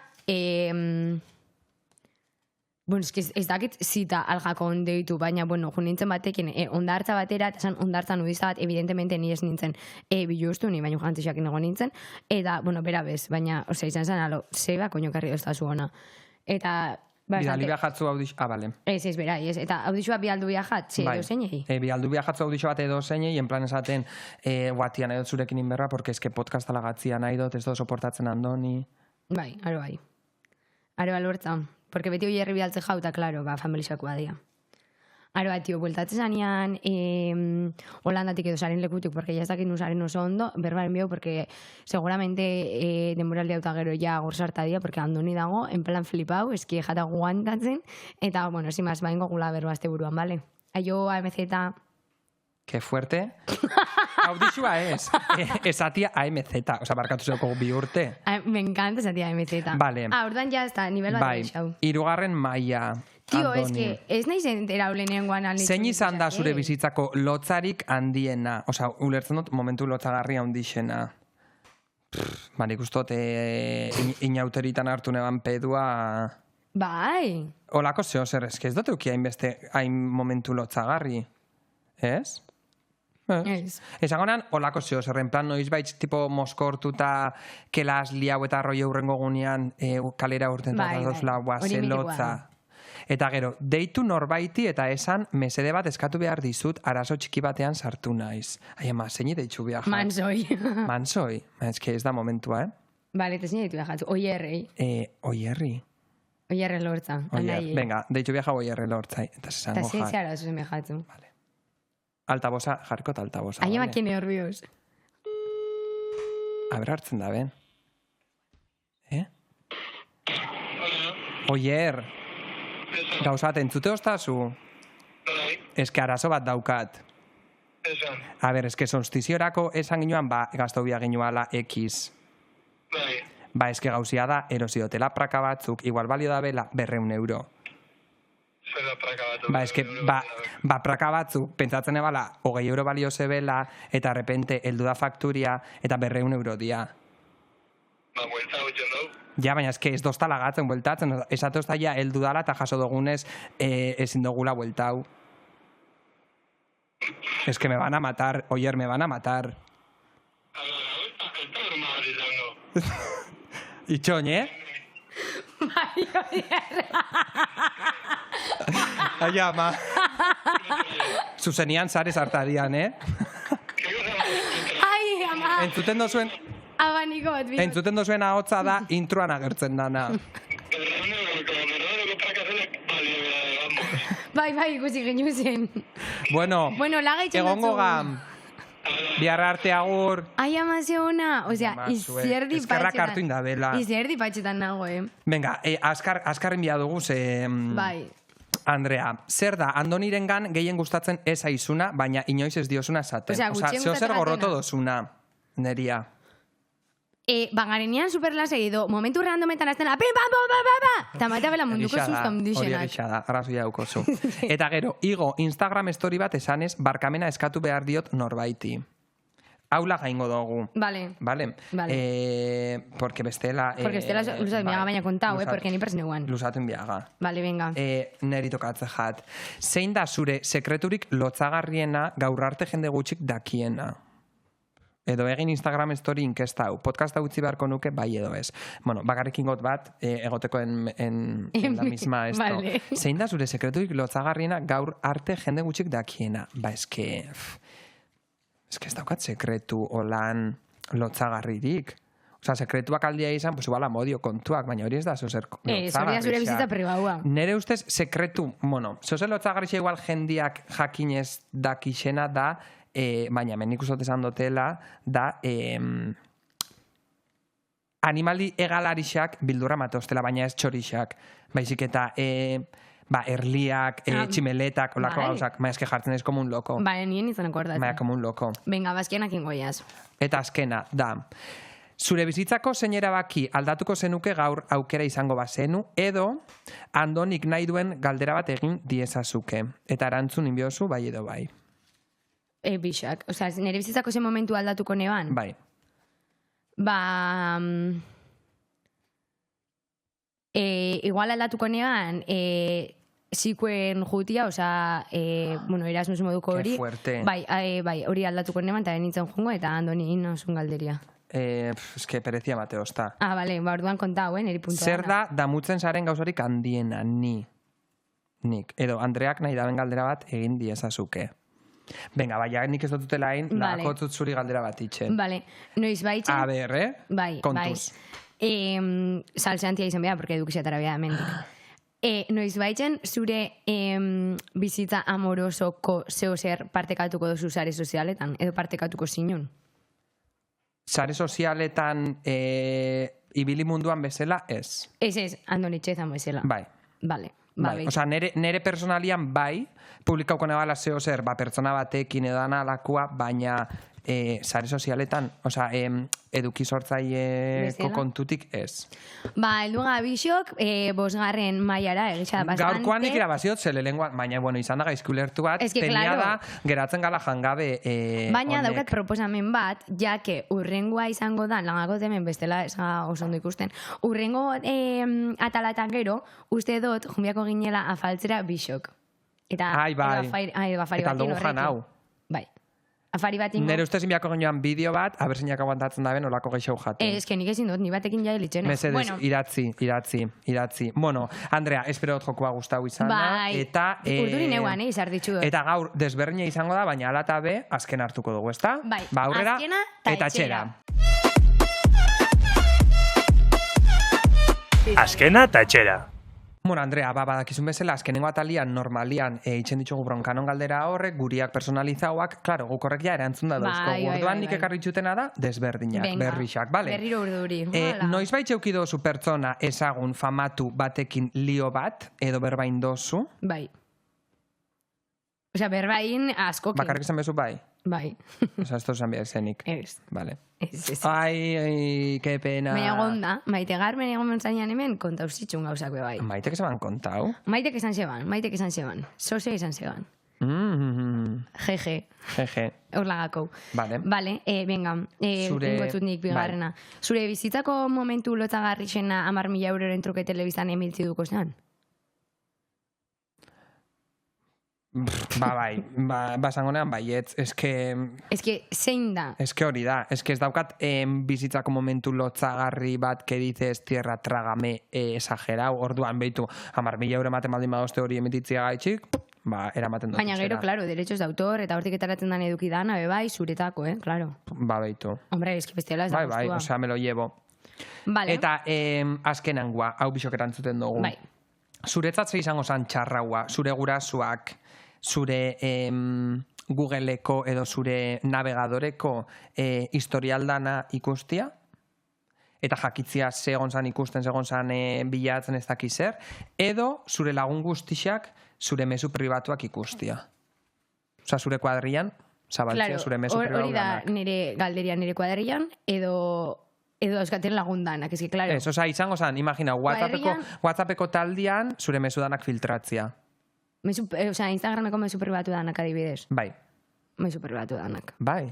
Bueno, ez dakit zita aljakon deitu, baina, bueno, jo nintzen batekin ondartza batera, eta esan ondartza nudista bat, evidentemente ni ez nintzen bilustu, ni baino jantzixakin ego nintzen, eta, bueno, bera bez, baina, ose, izan zen, alo, zeba, koño karri dozta zuona. Eta... Bidali biajatzu audixo... Vale. Ez, bera, eta audixoa bialdu biajatze edo zeinei? Bialdu biajatzu audixo bat edo zeinei, en plan esaten, guatian edo zurekin inberra, porque es que podcast alagatzia nahi dut, ez do soportatzen Andoni. Bai, aro bai. Aro albertza. Porque beti hoi herri bialtze jau, eta, klaro, familixakoa dia. Aro bat, tio, bueltatzen zanean, Holandatik edo zaren lekutik, porque ya ez dakit nuzaren oso ondo, berbaren biau, porque seguramente denboraldi hauta gero ja gorzarta dia, porque Andoni dago, en plan flipau, eski jata guantatzen, eta, bueno, sin más, baingo gula berbazte buruan, vale? Aio, AMZ... Qué fuerte. Audixua es. Esatia AMZ. O sea, barkatu zeuko bi urte. Me encanta esatia AMZ. Vale. Ordan ya está, nivel bat deixau. 3. maila. Tio, es que ez naiz entera ulenengoan alnitzen. Zein izan da zure bizitzako lotzarik handiena? O sea, ulertzen dut momentu lotzagarri handixena. Nik ustot, inauteritan hartu neban pedua... Bai. Olako zeo zer, ez ez dut euki hain momentu lotzagarri. Ez? Ezagonan, olako zeo zer, en plan noiz baitz tipo moskortuta kela liau eta arroi eurrengo gunean kalera urten eta dozla guazen lotza. Eta gero, deitu norbaiti eta esan mesede bat eskatu behar dizut arazo txiki batean sartu naiz. Ai, ama, zein deitxu behar? Mansoi. Mansoi? Ez que ez da momentua, Vale, eta zein deitu behar? Oierri. Oierri. Oierre lortza. Venga, deitu viaja oierre lortza. Eta zein zehara zuzen behatu. Vale. Altabosa, jarriko eta altabosa. Aia makine horbios. Aber hartzen da, ben. Oier. Gauzat, entzute oztazu? Eske arazo bat daukat. A ber, eske solstiziorako esan ginoan, gazto bia ginoala X. Eske gauzia da, erosiotela praka batzuk, igual balio da bela, 200 euro. Zer da praka batzuk? Eske, praka batzuk, pentsatzen ebala, 20 euro balio zebela, eta repente, heldu da fakturia, eta 200 euro dia. Buelta gutxen dugu. Ja, baina eske ez dozta lagatzen bueltatzen, esatu ez da ja heldu dala, eta jaso dugunez ezin dugula bueltau. Eske me van a matar, oier, me van a matar. Itxoin, Bai, oier. Ai, ama. Zuzenian zare zartarian, Ai, ama. Entzuten dozuen... Abaniko bat bihot. Entzuten dozuen ahotza da, introan agertzen dana. Bai, ikusi genu zen. Bueno, lagaitzen egongo gam. Biarra arte agur. Ai, ama zeona. Osea, izerdi patxetan. Eskerrak hartu indabela. Izerdi patxetan nago, Venga, azkarren bia dugu, ze... Bai. Andrea, zer da, Andonirengan gehien gustatzen ez aizuna, baina inoiz ez diosuna esaten. Osea, gutxien gustatzen zer gorroto dozuna, neria. Bagarenean superlasa edo, momentu randometan aztena, pim, pam, pam, pam, pam, pam, eta maita bela munduko sustom dixenak. Hori egitxada, arrazoia daukozu. Eta gero, igo, Instagram story bat esanez, barkamena eskatu behar diot norbaiti. Haula gaingo dugu. Vale. Porque bestela... Porque bestela lusatu miaga baina kontau, porque ni persineguan. Lusatu miaga. Vale, venga. Neri tokatze jat. Zein da zure sekreturik lotzagarriena gaur arte jende gutxik dakiena? Edo egin Instagram story inkesta hau. Podcasta utzi beharko nuke, bai edo ez. Bueno, bakarrik ingot bat, egoteko en la misma esto. Vale. Zein da zure sekreturik lotzagarriena gaur arte jende gutxik dakiena? eske ez daukat sekretu olan lotzagarririk. Osa, sekretuak aldia izan, pues igual amodio kontuak, baina hori ez da zozer lotzagarri. Hori da zure bizitza pribaua. Nere ustez, sekretu, zozer lotzagarri igual jendiak jakinez dakixena da, baina menik uste esan dotela, da animali egalarixak bildurra mateostela, baina ez txorixak. Baizik eta... erliak, tximeletak, olako gauzak, eske jartzen ez como un loko. Nien izan akordatzen. Como un loko. Venga, bazkenak ingoiaz. Eta azkena, da, zure bizitzako zein erabaki aldatuko zenuke gaur aukera izango bazenu, edo Andonik nahi duen galdera bat egin diezazuke. Eta erantzun inbiozu, bai edo bai. Bixak, osea, nire bizitzako zen momentu aldatuko neban? Bai. Igual aldatuko neban, zikuen jutia, osea, Erasmus moduko hori. Que fuerte. Bai, hori aldatuko neban, eta nintzen jungo, eta Andoni inozun galderia. Eske perezia mateosta. Bale, orduan kontau, niri puntua. Zer da, damutzen zaren gauzarik handiena, nik. Edo, Andreak nahi daben galdera bat egin diezazuke. Venga, baina nik ez dutela hain, lakotzut zuri galdera bat itxe. Vale, noiz baitzen... A ber, Bai, kontuz. Salseantia izan behar, porque edukizatara behar mendik. Noiz baitzen, zure bizitza amorosoko zeo zer partekatuko dozu sare sozialetan, edo partekatuko zinun? Sare sozialetan ibili munduan bezala, ez. Ez, Andonitxezan bezala. Bai. Vale. Osa, nere personalian bai, publikauko nebala zeo zer, pertsona batekin edo alakua, baina sare sozialetan, osa, eduki sortzaileko kontutik ez. Helduga bixok, 5. mailara egitza da bastante. Gaurkoan nik irabaziot zele lengua, baina, izan da gaizkulertu bat, penia da, geratzen gala jangabe baina daukat proposamen bat, jake urrengoa izango da, langako temen bestela, ez oso ondo ikusten, urrengo atalatan gero, uste dut, jumbiako ginela afaltzera bixok. Eta afari batin horrekin. Bai. Afari bat ingo. Nere ustez inbiako ginean bideo bat, abertzinak aguantatzen daben olako geixau jatu. Que nik ezin dut, ni batekin jai litxena. Mesedez, idatzi. Bueno, Andrea, espero dut jokua gustau izan da. Bai, urdurin euan, izar ditxu dut. Eta gaur, desberdina izango da, baina alata be, azken hartuko dugu, ezta? Bai, aurrera, azkena eta txera. Azkena eta txera. Bueno, Andrea, badakizun bezala, azkenengo atalian, normalian, itxen ditugu bronkanon galdera horrek, guriak personalizauak, klaro, guk horrek ja erantzun da dauzko. Orduan nik ekarri txutena da, desberdinak, berrixak, bale? Berriro urduri. Noiz baitxe eukidozu pertsona ezagun famatu batekin lio bat, edo berbain dozu? Bai. Osea, berbain askokin. Bakarrik esan bezu bai? Bai. Osea, ez tozan behar zenik. Ez. Vale. Ez. Ai, que pena. Baina gonda, Maite Garmen egon mentzainan hemen kontauzitxun gauzak be bai. Maitek esan kontau? Maitek esan zeban. Sose esan zeban. Jeje. Horlagako. Vale, venga. Ingotzut nik bigarrena. Zure bizitzako momentu lotzagarri xena 10.000 euroren truke telebizan emiltzi duko zen? Bai, basangonean baietz, eske zein da? Eske hori da, eske ez daukat bizitzako momentu lotzagarri bat que dices tierra trágame exagerau, orduan behitu 10.000 euro ematen baldin badozte hori emititzia gaitxik, eramaten dut. Baina gero, claro, derechos de autor, eta hortik etaratzen dan eduki dana, bai, zuretako, claro. Behitu. Hombre, eski bestiala ez da guztua. Bai, osea, me lo llevo. Vale. Eta azkenangua, hau bisok erantzuten dugu. Bai. Zuretzat ze izango zan txarraua, zure gurasuak, zure Googleko edo zure navegadoreko historialdana ikustia, eta jakitzia segon zan ikusten, segon zan bilatzen ez dakiz zer, edo zure lagun guztixak zure mezu pribatuak ikustia. Osa, zure kuadrian, zabaltzea zure mezu pribatuak. Hori da nire galderia nire kuadrian, edo euskaten lagundanak, ez que, claro. Ez, osa, izango zan, imagina, WhatsAppeko taldian zure mezu danak filtratzia. Osa, Instagrameko mezu pribatu danak adibidez. Bai. Mezu pribatu danak. Bai.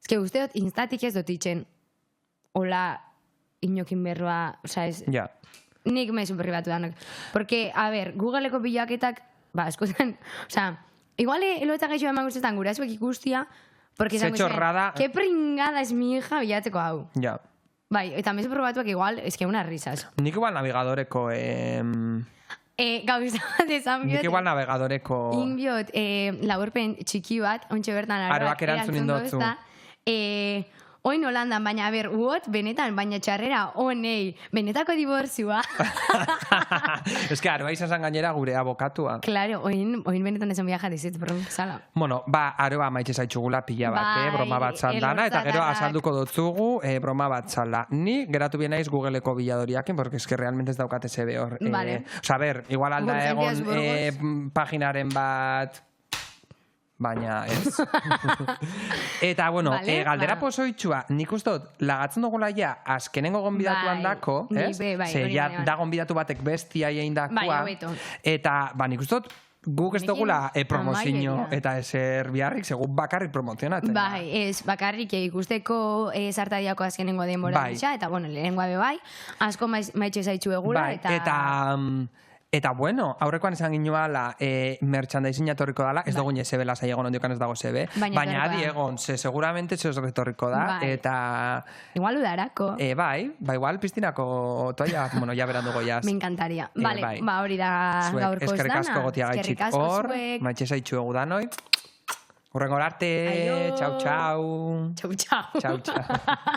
Ez que usteot instatik ez dotitzen hola inokin berroa, osa, ez... Ja. Nik mezu pribatu danak. Porque, a ver, Googleko bilaketak, eskotan, osa, igual eloetak gaixo eman guztetan gurasuek ikustia, porque ze txorrada... Que pringada es mi hija bilatzeko hau. Ja. Bai, eta mezu probatuak igual, es que unas risas. Nik igual navigadoreko... Gauza bat esan biot... Nik igual navigadoreko... Inbiot, laburpen txiki bat, ontxe bertan aroak erantzun indotzu. Oin holandan, baina, benetan, baina txarrera, honei, benetako diborzua. Ez que aroa izan zan gainera gure abokatua. Claro, oin benetan esan viaja dizit, zala. Bueno, aroa maitxe zaitxugula pila bat, broma bat zaldana, eta gero azalduko dotzugu broma bat zala. Ni geratu bien naiz Googleko biladoriakin, porque es que realmente ez daukate zebe hor. Vale. Osa, ber, igual alda egon paginaren bat... Baina ez. Eta, bueno, galdera pozoitxua, nik ustot, lagatzen dugula ja, azkenengo gonbidatuan dako, ez? Ze, ja, da gonbidatu batek bestia egin dakoa. Eta, nik ustot, guk ez dugula promozio eta ezer biharrik, segun bakarrik promozionatzen. Bai, ez, bakarrik ikusteko sartadiako azkenengo denbora gisa, eta, bueno, lehenengoa bebai, asko maitxe zaitxu egula, Eta, bueno, aurrekoan esan ginoala merchandising atorriko dala, ez dugu zebe lasai egon ondiokan ez dago zebe, baina adi egon, seguramente zeo etorriko da, eta... Igual udarako. Bai, igual piztinako toia, bueno, ya beran dugu jaz. Me encantaría. Vale, hori da gaurko ez dana. Eskerrik asko gotia gaitxik hor, maitxe zaitxu egudanoi. Urrengor arte, txau, txau. Txau, txau. Txau, txau.